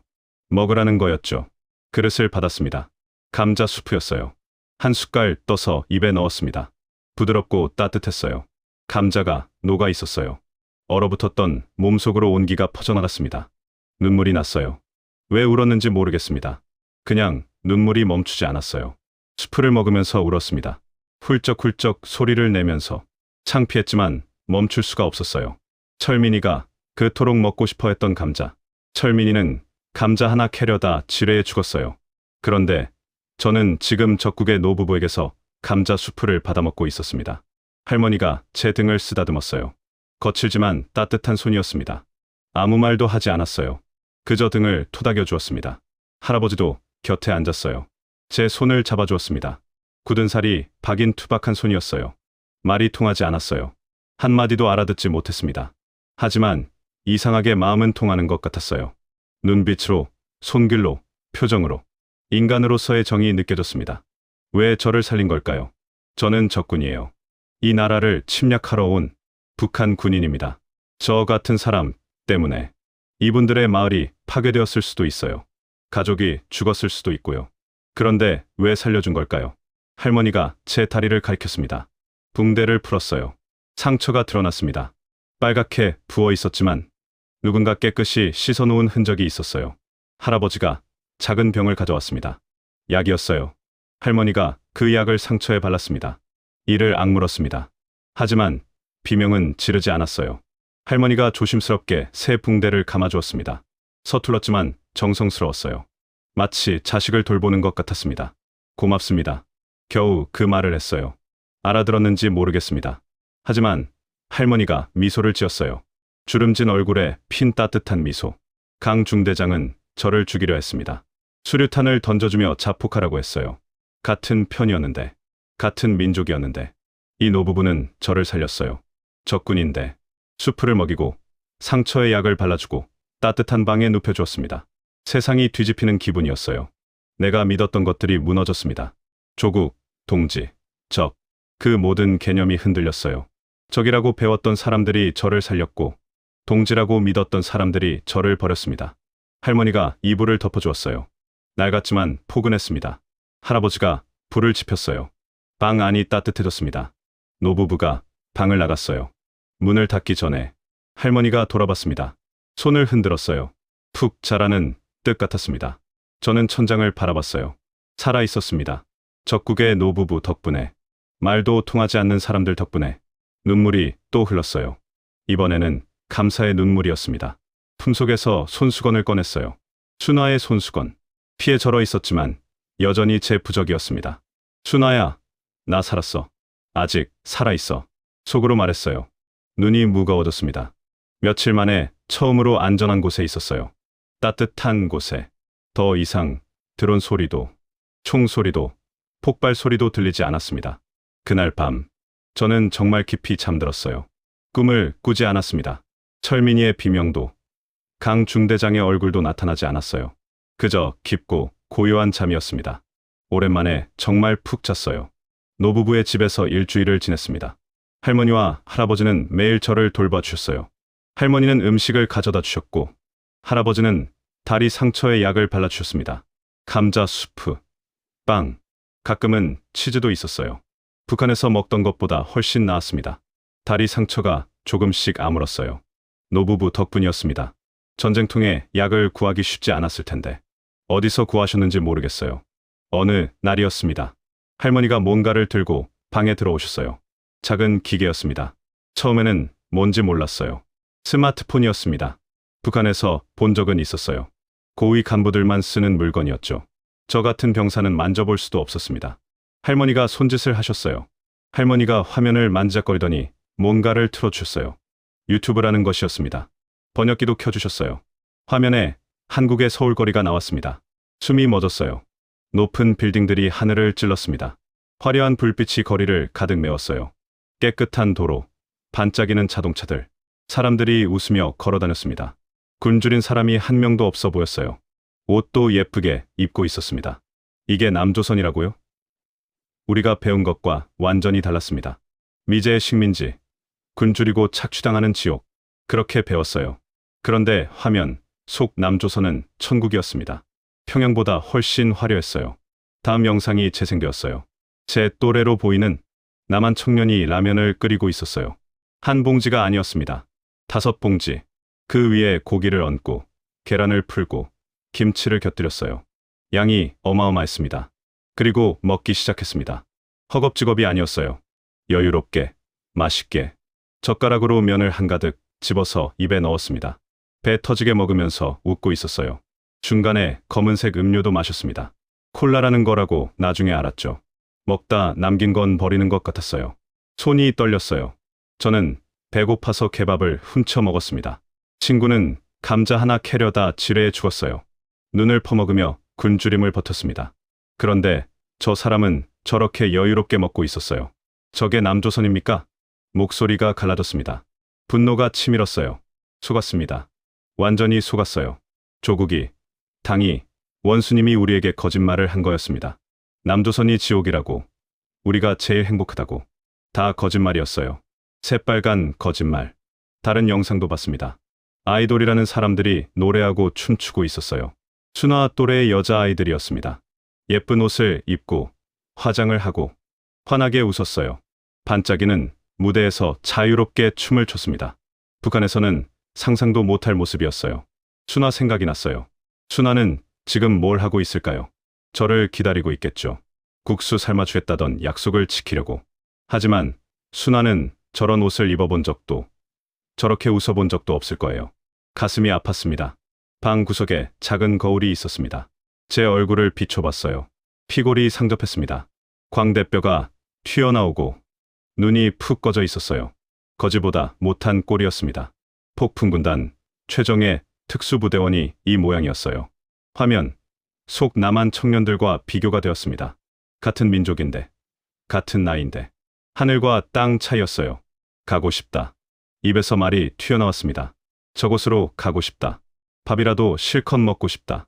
먹으라는 거였죠. 그릇을 받았습니다. 감자 수프였어요. 한 숟갈 떠서 입에 넣었습니다. 부드럽고 따뜻했어요. 감자가 녹아 있었어요. 얼어붙었던 몸속으로 온기가 퍼져나갔습니다. 눈물이 났어요. 왜 울었는지 모르겠습니다. 그냥 눈물이 멈추지 않았어요. 수프를 먹으면서 울었습니다. 훌쩍훌쩍 소리를 내면서. 창피했지만 멈출 수가 없었어요. 철민이가 그토록 먹고 싶어 했던 감자. 철민이는 감자 하나 캐려다 지뢰에 죽었어요. 그런데 저는 지금 적국의 노부부에게서 감자 수프를 받아먹고 있었습니다. 할머니가 제 등을 쓰다듬었어요. 거칠지만 따뜻한 손이었습니다. 아무 말도 하지 않았어요. 그저 등을 토닥여 주었습니다. 할아버지도 곁에 앉았어요. 제 손을 잡아주었습니다. 굳은 살이 박인 투박한 손이었어요. 말이 통하지 않았어요. 한마디도 알아듣지 못했습니다. 하지만 이상하게 마음은 통하는 것 같았어요. 눈빛으로, 손길로, 표정으로. 인간으로서의 정이 느껴졌습니다. 왜 저를 살린 걸까요? 저는 적군이에요. 이 나라를 침략하러 온 북한 군인입니다. 저 같은 사람 때문에 이분들의 마을이 파괴되었을 수도 있어요. 가족이 죽었을 수도 있고요. 그런데 왜 살려준 걸까요? 할머니가 제 다리를 가리켰습니다. 붕대를 풀었어요. 상처가 드러났습니다. 빨갛게 부어 있었지만 누군가 깨끗이 씻어놓은 흔적이 있었어요. 할아버지가 작은 병을 가져왔습니다. 약이었어요. 할머니가 그 약을 상처에 발랐습니다. 이를 악물었습니다. 하지만 비명은 지르지 않았어요. 할머니가 조심스럽게 새 붕대를 감아주었습니다. 서툴렀지만 정성스러웠어요. 마치 자식을 돌보는 것 같았습니다. 고맙습니다. 겨우 그 말을 했어요. 알아들었는지 모르겠습니다. 하지만 할머니가 미소를 지었어요. 주름진 얼굴에 핀 따뜻한 미소. 강 중대장은 저를 죽이려 했습니다. 수류탄을 던져주며 자폭하라고 했어요. 같은 편이었는데, 같은 민족이었는데, 이 노부부는 저를 살렸어요. 적군인데, 수프를 먹이고, 상처에 약을 발라주고, 따뜻한 방에 눕혀주었습니다. 세상이 뒤집히는 기분이었어요. 내가 믿었던 것들이 무너졌습니다. 조국, 동지, 적, 그 모든 개념이 흔들렸어요. 적이라고 배웠던 사람들이 저를 살렸고, 동지라고 믿었던 사람들이 저를 버렸습니다. 할머니가 이불을 덮어주었어요. 낡았지만 포근했습니다. 할아버지가 불을 지폈어요. 방 안이 따뜻해졌습니다. 노부부가 방을 나갔어요. 문을 닫기 전에 할머니가 돌아봤습니다. 손을 흔들었어요. 푹 자라는 뜻 같았습니다. 저는 천장을 바라봤어요. 살아 있었습니다. 적국의 노부부 덕분에, 말도 통하지 않는 사람들 덕분에 눈물이 또 흘렀어요. 이번에는 감사의 눈물이었습니다. 품속에서 손수건을 꺼냈어요. 순화의 손수건. 피에 절어 있었지만 여전히 제 부적이었습니다. 순화야, 나 살았어. 아직 살아있어. 속으로 말했어요. 눈이 무거워졌습니다. 며칠 만에 처음으로 안전한 곳에 있었어요. 따뜻한 곳에. 더 이상 드론 소리도, 총소리도, 폭발 소리도 들리지 않았습니다. 그날 밤, 저는 정말 깊이 잠들었어요. 꿈을 꾸지 않았습니다. 철민이의 비명도, 강 중대장의 얼굴도 나타나지 않았어요. 그저 깊고 고요한 잠이었습니다. 오랜만에 정말 푹 잤어요. 노부부의 집에서 일주일을 지냈습니다. 할머니와 할아버지는 매일 저를 돌봐주셨어요. 할머니는 음식을 가져다 주셨고, 할아버지는 다리 상처에 약을 발라주셨습니다. 감자 수프, 빵, 가끔은 치즈도 있었어요. 북한에서 먹던 것보다 훨씬 나았습니다. 다리 상처가 조금씩 아물었어요. 노부부 덕분이었습니다. 전쟁통에 약을 구하기 쉽지 않았을 텐데 어디서 구하셨는지 모르겠어요. 어느 날이었습니다. 할머니가 뭔가를 들고 방에 들어오셨어요. 작은 기계였습니다. 처음에는 뭔지 몰랐어요. 스마트폰이었습니다. 북한에서 본 적은 있었어요. 고위 간부들만 쓰는 물건이었죠. 저 같은 병사는 만져볼 수도 없었습니다. 할머니가 손짓을 하셨어요. 할머니가 화면을 만지작거리더니 뭔가를 틀어주셨어요. 유튜브라는 것이었습니다. 번역기도 켜주셨어요. 화면에 한국의 서울거리가 나왔습니다. 숨이 멎었어요. 높은 빌딩들이 하늘을 찔렀습니다. 화려한 불빛이 거리를 가득 메웠어요. 깨끗한 도로, 반짝이는 자동차들, 사람들이 웃으며 걸어다녔습니다. 굶주린 사람이 한 명도 없어 보였어요. 옷도 예쁘게 입고 있었습니다. 이게 남조선이라고요? 우리가 배운 것과 완전히 달랐습니다. 미제의 식민지, 굶주리고 착취당하는 지옥, 그렇게 배웠어요. 그런데 화면 속 남조선은 천국이었습니다. 평양보다 훨씬 화려했어요. 다음 영상이 재생되었어요. 제 또래로 보이는 남한 청년이 라면을 끓이고 있었어요. 한 봉지가 아니었습니다. 5봉지. 그 위에 고기를 얹고 계란을 풀고 김치를 곁들였어요. 양이 어마어마했습니다. 그리고 먹기 시작했습니다. 허겁지겁이 아니었어요. 여유롭게, 맛있게. 젓가락으로 면을 한가득 집어서 입에 넣었습니다. 배 터지게 먹으면서 웃고 있었어요. 중간에 검은색 음료도 마셨습니다. 콜라라는 거라고 나중에 알았죠. 먹다 남긴 건 버리는 것 같았어요. 손이 떨렸어요. 저는 배고파서 케밥을 훔쳐 먹었습니다. 친구는 감자 하나 캐려다 지뢰에 죽었어요. 눈을 퍼먹으며 굶주림을 버텼습니다. 그런데 저 사람은 저렇게 여유롭게 먹고 있었어요. 저게 남조선입니까? 목소리가 갈라졌습니다. 분노가 치밀었어요. 속았습니다. 완전히 속았어요. 조국이, 당이, 원수님이 우리에게 거짓말을 한 거였습니다. 남조선이 지옥이라고, 우리가 제일 행복하다고. 다 거짓말이었어요. 새빨간 거짓말. 다른 영상도 봤습니다. 아이돌이라는 사람들이 노래하고 춤추고 있었어요. 순화 또래의 여자아이들이었습니다. 예쁜 옷을 입고 화장을 하고 환하게 웃었어요. 반짝이는 무대에서 자유롭게 춤을 췄습니다. 북한에서는 상상도 못할 모습이었어요. 순화 생각이 났어요. 순화는 지금 뭘 하고 있을까요? 저를 기다리고 있겠죠. 국수 삶아주겠다던 약속을 지키려고. 하지만 순화는 저런 옷을 입어본 적도, 저렇게 웃어본 적도 없을 거예요. 가슴이 아팠습니다. 방 구석에 작은 거울이 있었습니다. 제 얼굴을 비춰봤어요. 피골이 상접했습니다. 광대뼈가 튀어나오고 눈이 푹 꺼져 있었어요. 거지보다 못한 꼴이었습니다. 폭풍군단 최정예 특수부대원이 이 모양이었어요. 화면 속 남한 청년들과 비교가 되었습니다. 같은 민족인데, 같은 나이인데 하늘과 땅 차이였어요. 가고 싶다. 입에서 말이 튀어나왔습니다. 저곳으로 가고 싶다. 밥이라도 실컷 먹고 싶다.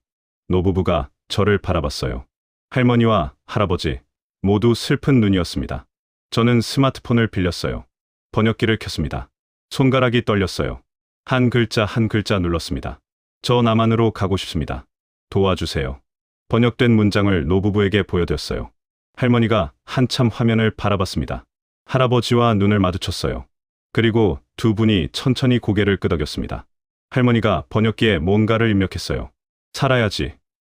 노부부가 저를 바라봤어요. 할머니와 할아버지 모두 슬픈 눈이었습니다. 저는 스마트폰을 빌렸어요. 번역기를 켰습니다. 손가락이 떨렸어요. 한 글자 한 글자 눌렀습니다. 저 남한으로 가고 싶습니다. 도와주세요. 번역된 문장을 노부부에게 보여드렸어요. 할머니가 한참 화면을 바라봤습니다. 할아버지와 눈을 마주쳤어요. 그리고 두 분이 천천히 고개를 끄덕였습니다. 할머니가 번역기에 뭔가를 입력했어요. 살아야지.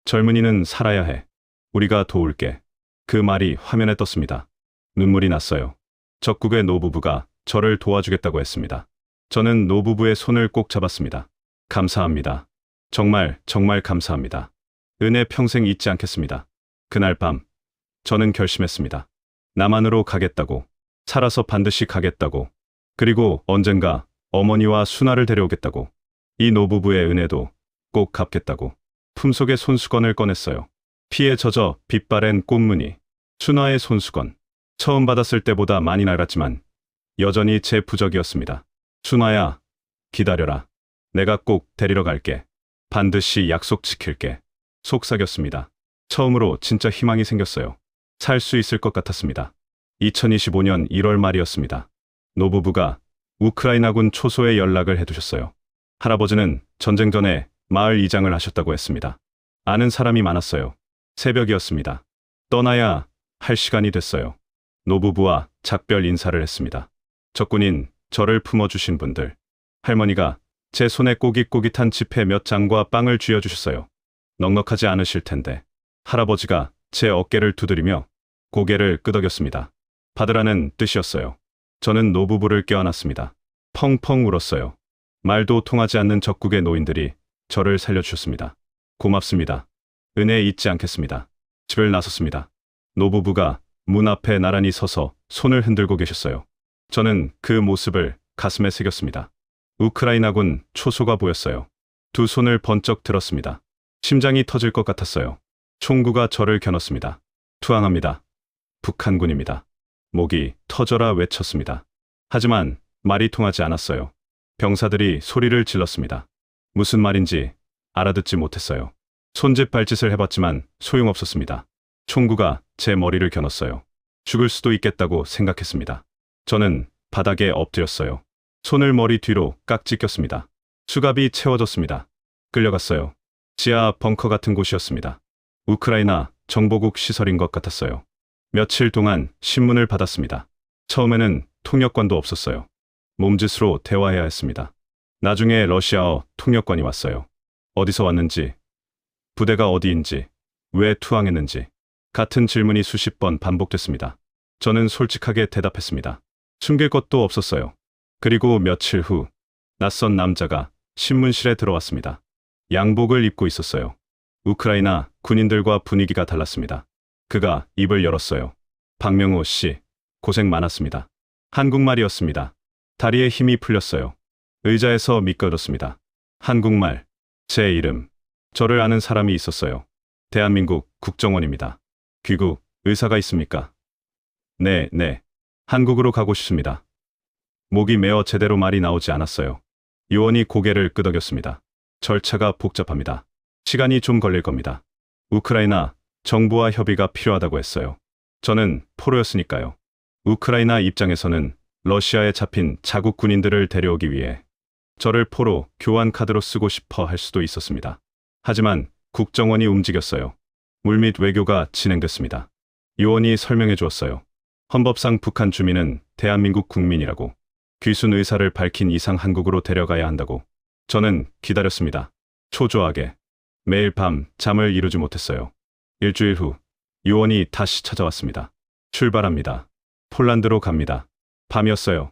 젊은이는 살아야 해. 우리가 도울게. 그 말이 화면에 떴습니다. 눈물이 났어요. 적국의 노부부가 저를 도와주겠다고 했습니다. 저는 노부부의 손을 꼭 잡았습니다. 감사합니다. 정말 감사합니다. 은혜 평생 잊지 않겠습니다. 그날 밤 저는 결심했습니다. 남한으로 가겠다고. 살아서 반드시 가겠다고. 그리고 언젠가 어머니와 순아를 데려오겠다고. 이 노부부의 은혜도 꼭 갚겠다고. 품속에 손수건을 꺼냈어요. 피에 젖어 빛바랜 꽃무늬. 순아의 손수건. 처음 받았을 때보다 많이 낡았지만 여전히 제 부적이었습니다. 순아야, 기다려라. 내가 꼭 데리러 갈게. 반드시 약속 지킬게. 속삭였습니다. 처음으로 진짜 희망이 생겼어요. 살 수 있을 것 같았습니다. 2025년 1월 말이었습니다. 노부부가 우크라이나군 초소에 연락을 해두셨어요. 할아버지는 전쟁 전에 마을 이장을 하셨다고 했습니다. 아는 사람이 많았어요. 새벽이었습니다. 떠나야 할 시간이 됐어요. 노부부와 작별 인사를 했습니다. 적군인 저를 품어주신 분들, 할머니가 제 손에 꼬깃꼬깃한 지폐 몇 장과 빵을 쥐어주셨어요. 넉넉하지 않으실 텐데. 할아버지가 제 어깨를 두드리며 고개를 끄덕였습니다. 받으라는 뜻이었어요. 저는 노부부를 껴안았습니다. 펑펑 울었어요. 말도 통하지 않는 적국의 노인들이 저를 살려주셨습니다. 고맙습니다. 은혜 잊지 않겠습니다. 집을 나섰습니다. 노부부가 문 앞에 나란히 서서 손을 흔들고 계셨어요. 저는 그 모습을 가슴에 새겼습니다. 우크라이나군 초소가 보였어요. 두 손을 번쩍 들었습니다. 심장이 터질 것 같았어요. 총구가 저를 겨눴습니다. 투항합니다. 북한군입니다. 목이 터져라 외쳤습니다. 하지만 말이 통하지 않았어요. 병사들이 소리를 질렀습니다. 무슨 말인지 알아듣지 못했어요. 손짓 발짓을 해봤지만 소용없었습니다. 총구가 제 머리를 겨눴어요. 죽을 수도 있겠다고 생각했습니다. 저는 바닥에 엎드렸어요. 손을 머리 뒤로 깍지 꼈습니다. 수갑이 채워졌습니다. 끌려갔어요. 지하 벙커 같은 곳이었습니다. 우크라이나 정보국 시설인 것 같았어요. 며칠 동안 신문을 받았습니다. 처음에는 통역관도 없었어요. 몸짓으로 대화해야 했습니다. 나중에 러시아어 통역관이 왔어요. 어디서 왔는지, 부대가 어디인지, 왜 투항했는지 같은 질문이 수십 번 반복됐습니다. 저는 솔직하게 대답했습니다. 숨길 것도 없었어요. 그리고 며칠 후 낯선 남자가 신문실에 들어왔습니다. 양복을 입고 있었어요. 우크라이나 군인들과 분위기가 달랐습니다. 그가 입을 열었어요. 박명호 씨, 고생 많았습니다. 한국말이었습니다. 다리에 힘이 풀렸어요. 의자에서 미끄러졌습니다. 한국말, 제 이름. 저를 아는 사람이 있었어요. 대한민국 국정원입니다. 귀국, 의사가 있습니까? 네. 한국으로 가고 싶습니다. 목이 메어 제대로 말이 나오지 않았어요. 요원이 고개를 끄덕였습니다. 절차가 복잡합니다. 시간이 좀 걸릴 겁니다. 우크라이나 정부와 협의가 필요하다고 했어요. 저는 포로였으니까요. 우크라이나 입장에서는 러시아에 잡힌 자국 군인들을 데려오기 위해 저를 포로 교환 카드로 쓰고 싶어 할 수도 있었습니다. 하지만 국정원이 움직였어요. 물밑 외교가 진행됐습니다. 요원이 설명해 주었어요. 헌법상 북한 주민은 대한민국 국민이라고. 귀순 의사를 밝힌 이상 한국으로 데려가야 한다고. 저는 기다렸습니다. 초조하게. 매일 밤 잠을 이루지 못했어요. 일주일 후 요원이 다시 찾아왔습니다. 출발합니다. 폴란드로 갑니다. 밤이었어요.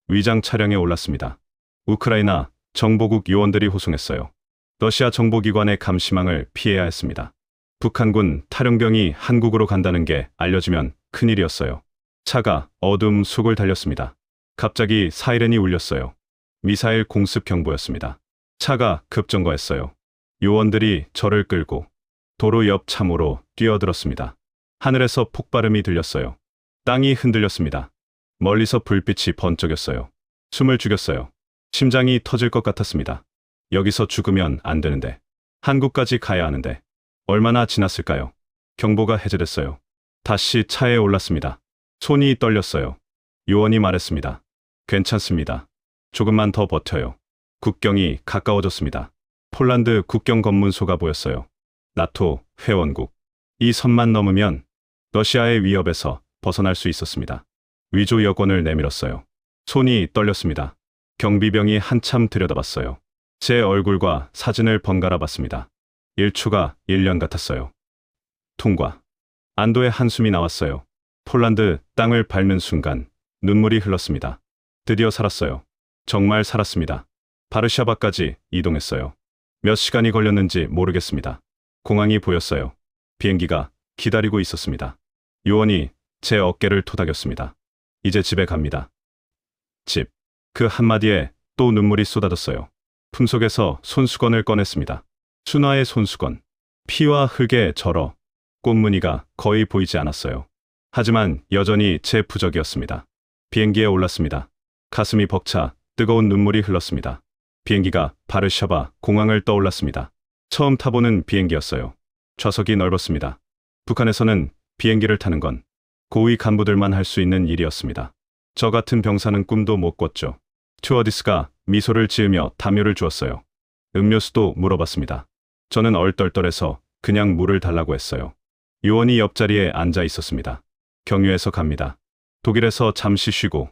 위장 차량에 올랐습니다. 우크라이나 정보국 요원들이 호송했어요. 러시아 정보기관의 감시망을 피해야 했습니다. 북한군 탈영병이 한국으로 간다는 게 알려지면 큰일이었어요. 차가 어둠 속을 달렸습니다. 갑자기 사이렌이 울렸어요. 미사일 공습 경보였습니다. 차가 급정거했어요. 요원들이 저를 끌고 도로 옆 참호로 뛰어들었습니다. 하늘에서 폭발음이 들렸어요. 땅이 흔들렸습니다. 멀리서 불빛이 번쩍였어요. 숨을 죽였어요. 심장이 터질 것 같았습니다. 여기서 죽으면 안 되는데. 한국까지 가야 하는데. 얼마나 지났을까요? 경보가 해제됐어요. 다시 차에 올랐습니다. 손이 떨렸어요. 요원이 말했습니다. 괜찮습니다. 조금만 더 버텨요. 국경이 가까워졌습니다. 폴란드 국경 검문소가 보였어요. 나토 회원국. 이 선만 넘으면 러시아의 위협에서 벗어날 수 있었습니다. 위조 여권을 내밀었어요. 손이 떨렸습니다. 경비병이 한참 들여다봤어요. 제 얼굴과 사진을 번갈아 봤습니다. 1초가 1년 같았어요. 통과. 안도의 한숨이 나왔어요. 폴란드 땅을 밟는 순간 눈물이 흘렀습니다. 드디어 살았어요. 정말 살았습니다. 바르샤바까지 이동했어요. 몇 시간이 걸렸는지 모르겠습니다. 공항이 보였어요. 비행기가 기다리고 있었습니다. 요원이 제 어깨를 토닥였습니다. 이제 집에 갑니다. 집. 그 한마디에 또 눈물이 쏟아졌어요. 품속에서 손수건을 꺼냈습니다. 순화의 손수건. 피와 흙에 절어 꽃무늬가 거의 보이지 않았어요. 하지만 여전히 제 부적이었습니다. 비행기에 올랐습니다. 가슴이 벅차 뜨거운 눈물이 흘렀습니다. 비행기가 바르샤바 공항을 떠올랐습니다. 처음 타보는 비행기였어요. 좌석이 넓었습니다. 북한에서는 비행기를 타는 건 고위 간부들만 할 수 있는 일이었습니다. 저 같은 병사는 꿈도 못 꿨죠. 스튜어디스가 미소를 지으며 담요를 주었어요. 음료수도 물어봤습니다. 저는 얼떨떨해서 그냥 물을 달라고 했어요. 요원이 옆자리에 앉아 있었습니다. 경유해서 갑니다. 독일에서 잠시 쉬고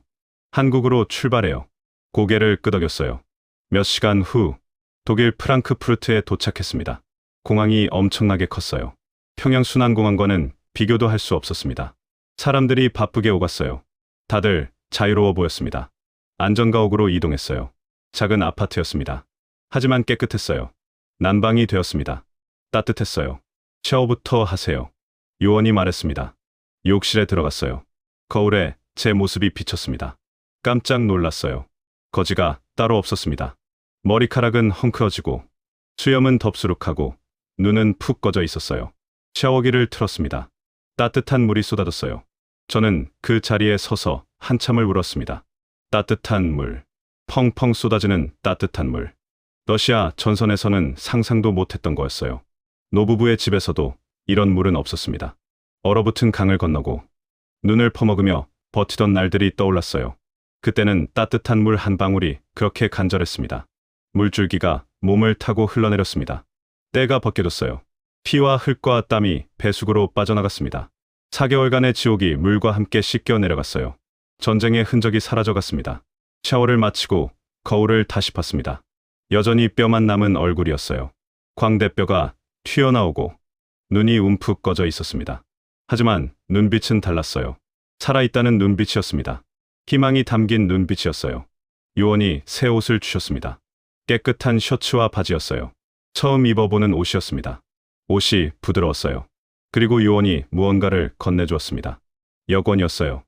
한국으로 출발해요. 고개를 끄덕였어요. 몇 시간 후 독일 프랑크푸르트에 도착했습니다. 공항이 엄청나게 컸어요. 평양 순환공항과는 비교도 할 수 없었습니다. 사람들이 바쁘게 오갔어요. 다들 자유로워 보였습니다. 안전가옥으로 이동했어요. 작은 아파트였습니다. 하지만 깨끗했어요. 난방이 되었습니다. 따뜻했어요. 샤워부터 하세요. 요원이 말했습니다. 욕실에 들어갔어요. 거울에 제 모습이 비쳤습니다. 깜짝 놀랐어요. 거지가 따로 없었습니다. 머리카락은 헝클어지고 수염은 덥수룩하고 눈은 푹 꺼져 있었어요. 샤워기를 틀었습니다. 따뜻한 물이 쏟아졌어요. 저는 그 자리에 서서 한참을 울었습니다. 따뜻한 물. 펑펑 쏟아지는 따뜻한 물. 러시아 전선에서는 상상도 못했던 거였어요. 노부부의 집에서도 이런 물은 없었습니다. 얼어붙은 강을 건너고 눈을 퍼먹으며 버티던 날들이 떠올랐어요. 그때는 따뜻한 물 한 방울이 그렇게 간절했습니다. 물줄기가 몸을 타고 흘러내렸습니다. 때가 벗겨졌어요. 피와 흙과 땀이 배수구로 빠져나갔습니다. 4개월간의 지옥이 물과 함께 씻겨 내려갔어요. 전쟁의 흔적이 사라져갔습니다. 샤워를 마치고 거울을 다시 봤습니다. 여전히 뼈만 남은 얼굴이었어요. 광대뼈가 튀어나오고 눈이 움푹 꺼져 있었습니다. 하지만 눈빛은 달랐어요. 살아있다는 눈빛이었습니다. 희망이 담긴 눈빛이었어요. 요원이 새 옷을 주셨습니다. 깨끗한 셔츠와 바지였어요. 처음 입어보는 옷이었습니다. 옷이 부드러웠어요. 그리고 요원이 무언가를 건네주었습니다. 여권이었어요.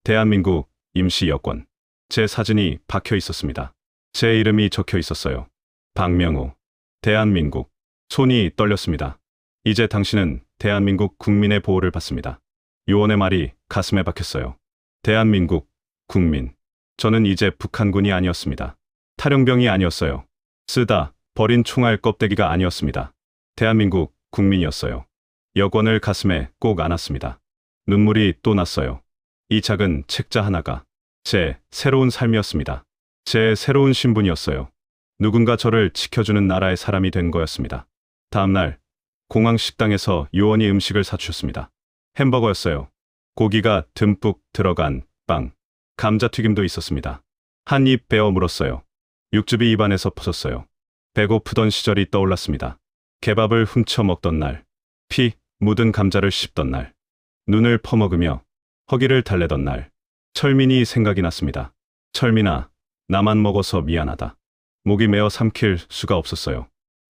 대한민국 임시 여권. 제 사진이 박혀 있었습니다. 제 이름이 적혀 있었어요. 박명호. 대한민국. 손이 떨렸습니다. 이제 당신은 대한민국 국민의 보호를 받습니다. 요원의 말이 가슴에 박혔어요. 대한민국 국민. 저는 이제 북한군이 아니었습니다. 탈영병이 아니었어요. 쓰다 버린 총알 껍데기가 아니었습니다. 대한민국 국민이었어요. 여권을 가슴에 꼭 안았습니다. 눈물이 또 났어요. 이 작은 책자 하나가 제 새로운 삶이었습니다. 제 새로운 신분이었어요. 누군가 저를 지켜주는 나라의 사람이 된 거였습니다. 다음 날 공항 식당에서 요원이 음식을 사주셨습니다. 햄버거였어요. 고기가 듬뿍 들어간 빵, 감자튀김도 있었습니다. 한 입 베어 물었어요. 육즙이 입안에서 퍼졌어요. 배고프던 시절이 떠올랐습니다. 케밥을 훔쳐 먹던 날, 피 묻은 감자를 씹던 날, 눈을 퍼먹으며 허기를 달래던 날, 철민이 생각이 났습니다. 철민아, 나만 먹어서 미안하다. 목이 메어 삼킬 수가 없었어요.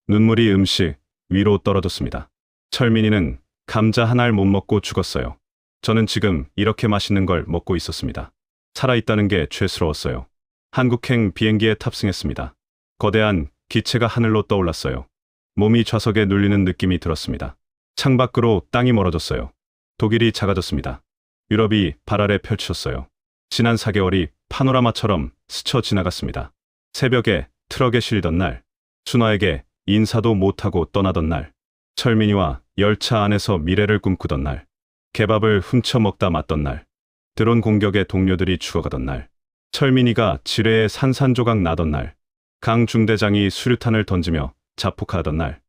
눈물이 음식 위로 떨어졌습니다. 철민이는 감자 한 알 못 먹고 죽었어요. 저는 지금 이렇게 맛있는 걸 먹고 있었습니다. 살아있다는 게 죄스러웠어요. 한국행 비행기에 탑승했습니다. 거대한 기체가 하늘로 떠올랐어요. 몸이 좌석에 눌리는 느낌이 들었습니다. 창밖으로 땅이 멀어졌어요. 독일이 작아졌습니다. 유럽이 발 아래 펼쳐졌어요. 지난 4개월이 파노라마처럼 스쳐 지나갔습니다. 새벽에 트럭에 실리던 날, 순화에게 인사도 못하고 떠나던 날, 철민이와 열차 안에서 미래를 꿈꾸던 날, 케밥을 훔쳐 먹다 맞던 날, 드론 공격에 동료들이 죽어가던 날, 철민이가 지뢰에 산산조각 나던 날, 강 중대장이 수류탄을 던지며 자폭하던 날,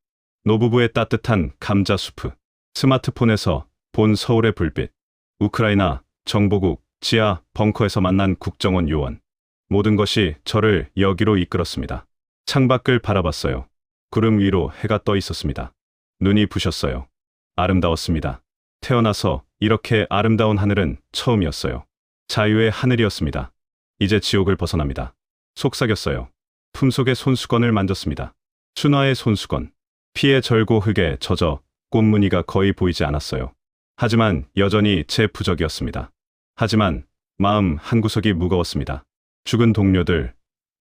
노부부의 따뜻한 감자 수프, 스마트폰에서 본 서울의 불빛, 우크라이나, 정보국, 지하, 벙커에서 만난 국정원 요원. 모든 것이 저를 여기로 이끌었습니다. 창밖을 바라봤어요. 구름 위로 해가 떠 있었습니다. 눈이 부셨어요. 아름다웠습니다. 태어나서 이렇게 아름다운 하늘은 처음이었어요. 자유의 하늘이었습니다. 이제 지옥을 벗어납니다. 속삭였어요. 품속의 손수건을 만졌습니다. 순화의 손수건. 피에 절고 흙에 젖어 꽃무늬가 거의 보이지 않았어요. 하지만 여전히 제 부적이었습니다. 하지만 마음 한구석이 무거웠습니다. 죽은 동료들,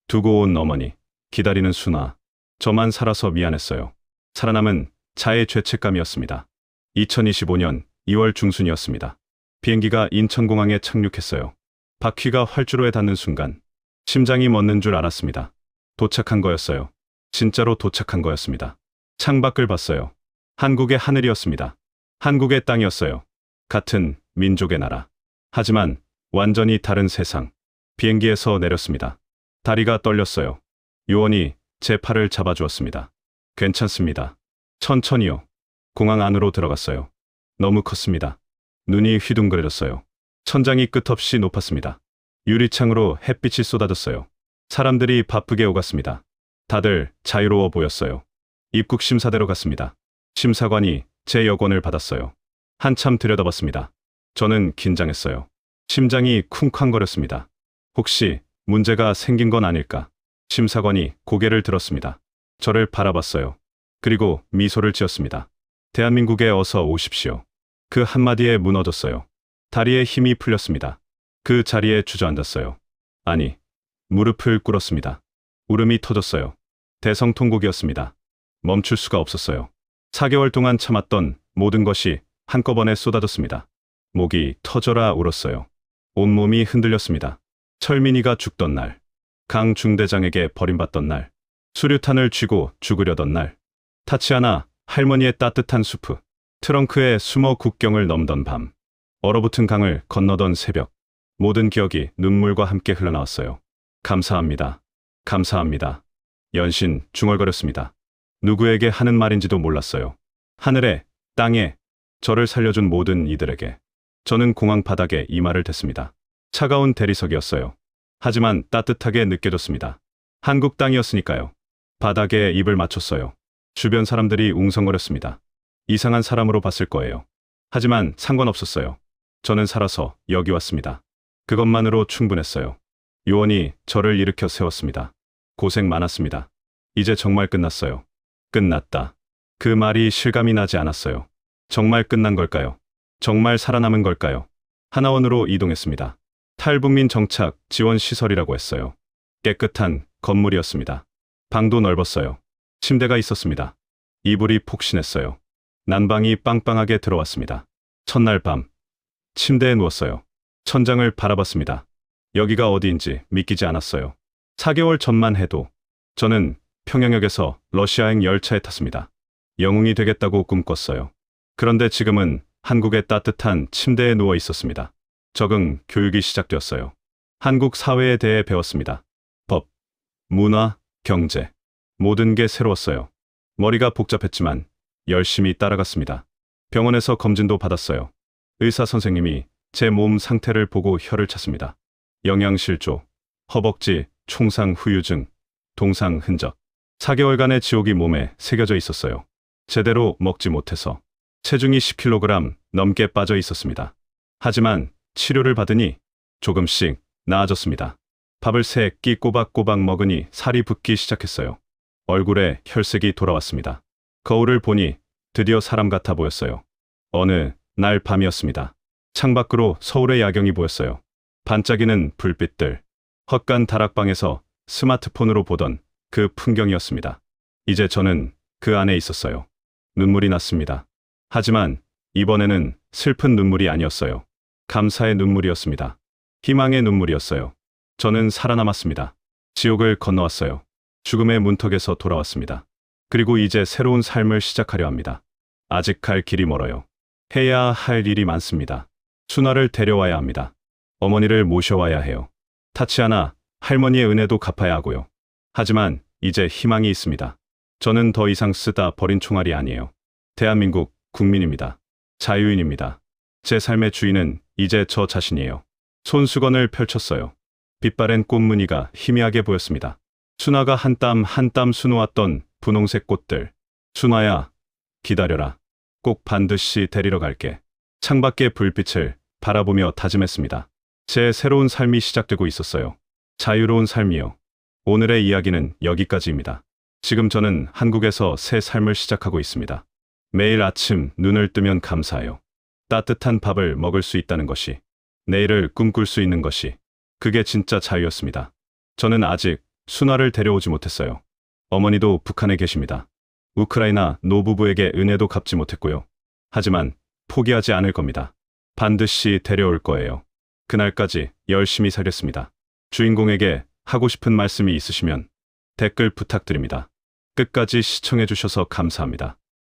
두고 온 어머니, 기다리는 순화. 저만 살아서 미안했어요. 살아남은 자의 죄책감이었습니다. 2025년 2월 중순이었습니다. 비행기가 인천공항에 착륙했어요. 바퀴가 활주로에 닿는 순간 심장이 멎는 줄 알았습니다. 도착한 거였어요. 진짜로 도착한 거였습니다. 창밖을 봤어요. 한국의 하늘이었습니다. 한국의 땅이었어요. 같은 민족의 나라. 하지만 완전히 다른 세상. 비행기에서 내렸습니다. 다리가 떨렸어요. 요원이 제 팔을 잡아주었습니다. 괜찮습니다. 천천히요. 공항 안으로 들어갔어요. 너무 컸습니다. 눈이 휘둥그레졌어요. 천장이 끝없이 높았습니다. 유리창으로 햇빛이 쏟아졌어요. 사람들이 바쁘게 오갔습니다. 다들 자유로워 보였어요. 입국 심사대로 갔습니다. 심사관이 제 여권을 받았어요. 한참 들여다봤습니다. 저는 긴장했어요. 심장이 쿵쾅거렸습니다. 혹시 문제가 생긴 건 아닐까? 심사관이 고개를 들었습니다. 저를 바라봤어요. 그리고 미소를 지었습니다. 대한민국에 어서 오십시오. 그 한마디에 무너졌어요. 다리에 힘이 풀렸습니다. 그 자리에 주저앉았어요. 아니, 무릎을 꿇었습니다. 울음이 터졌어요. 대성통곡이었습니다. 멈출 수가 없었어요. 4개월 동안 참았던 모든 것이 한꺼번에 쏟아졌습니다. 목이 터져라 울었어요. 온몸이 흔들렸습니다. 철민이가 죽던 날, 강 중대장에게 버림받던 날, 수류탄을 쥐고 죽으려던 날, 타치아나 할머니의 따뜻한 수프, 트렁크에 숨어 국경을 넘던 밤, 얼어붙은 강을 건너던 새벽, 모든 기억이 눈물과 함께 흘러나왔어요. 감사합니다. 감사합니다. 연신 중얼거렸습니다. 누구에게 하는 말인지도 몰랐어요. 하늘에, 땅에, 저를 살려준 모든 이들에게. 저는 공항 바닥에 이마를 댔습니다. 차가운 대리석이었어요. 하지만 따뜻하게 느껴졌습니다. 한국 땅이었으니까요. 바닥에 입을 맞췄어요. 주변 사람들이 웅성거렸습니다. 이상한 사람으로 봤을 거예요. 하지만 상관없었어요. 저는 살아서 여기 왔습니다. 그것만으로 충분했어요. 요원이 저를 일으켜 세웠습니다. 고생 많았습니다. 이제 정말 끝났어요. 끝났다. 그 말이 실감이 나지 않았어요. 정말 끝난 걸까요? 정말 살아남은 걸까요? 하나원으로 이동했습니다. 탈북민 정착 지원 시설이라고 했어요. 깨끗한 건물이었습니다. 방도 넓었어요. 침대가 있었습니다. 이불이 폭신했어요. 난방이 빵빵하게 들어왔습니다. 첫날 밤, 침대에 누웠어요. 천장을 바라봤습니다. 여기가 어디인지 믿기지 않았어요. 4개월 전만 해도 저는 평양역에서 러시아행 열차에 탔습니다. 영웅이 되겠다고 꿈꿨어요. 그런데 지금은 한국의 따뜻한 침대에 누워 있었습니다. 적응 교육이 시작되었어요. 한국 사회에 대해 배웠습니다. 법, 문화, 경제. 모든 게 새로웠어요. 머리가 복잡했지만 열심히 따라갔습니다. 병원에서 검진도 받았어요. 의사 선생님이 제 몸 상태를 보고 혀를 찼습니다. 영양실조, 허벅지, 총상 후유증, 동상 흔적. 4개월간의 지옥이 몸에 새겨져 있었어요. 제대로 먹지 못해서 체중이 10kg 넘게 빠져 있었습니다. 하지만 치료를 받으니 조금씩 나아졌습니다. 밥을 3끼 꼬박꼬박 먹으니 살이 붙기 시작했어요. 얼굴에 혈색이 돌아왔습니다. 거울을 보니 드디어 사람 같아 보였어요. 어느 날 밤이었습니다. 창밖으로 서울의 야경이 보였어요. 반짝이는 불빛들, 헛간 다락방에서 스마트폰으로 보던 그 풍경이었습니다. 이제 저는 그 안에 있었어요. 눈물이 났습니다. 하지만 이번에는 슬픈 눈물이 아니었어요. 감사의 눈물이었습니다. 희망의 눈물이었어요. 저는 살아남았습니다. 지옥을 건너왔어요. 죽음의 문턱에서 돌아왔습니다. 그리고 이제 새로운 삶을 시작하려 합니다. 아직 갈 길이 멀어요. 해야 할 일이 많습니다. 순화를 데려와야 합니다. 어머니를 모셔와야 해요. 타치아나 할머니의 은혜도 갚아야 하고요. 하지만 이제 희망이 있습니다. 저는 더 이상 쓰다 버린 총알이 아니에요. 대한민국 국민입니다. 자유인입니다. 제 삶의 주인은 이제 저 자신이에요. 손수건을 펼쳤어요. 빛바랜 꽃무늬가 희미하게 보였습니다. 순화가 한 땀 한 땀 수놓았던 분홍색 꽃들. 순화야, 기다려라. 꼭 반드시 데리러 갈게. 창밖의 불빛을 바라보며 다짐했습니다. 제 새로운 삶이 시작되고 있었어요. 자유로운 삶이요. 오늘의 이야기는 여기까지입니다. 지금 저는 한국에서 새 삶을 시작하고 있습니다. 매일 아침 눈을 뜨면 감사해요. 따뜻한 밥을 먹을 수 있다는 것이, 내일을 꿈꿀 수 있는 것이, 그게 진짜 자유였습니다. 저는 아직 순화를 데려오지 못했어요. 어머니도 북한에 계십니다. 우크라이나 노부부에게 은혜도 갚지 못했고요. 하지만 포기하지 않을 겁니다. 반드시 데려올 거예요. 그날까지 열심히 살겠습니다. 주인공에게 하고 싶은 말씀이 있으시면 댓글 부탁드립니다. 끝까지 시청해 주셔서 감사합니다.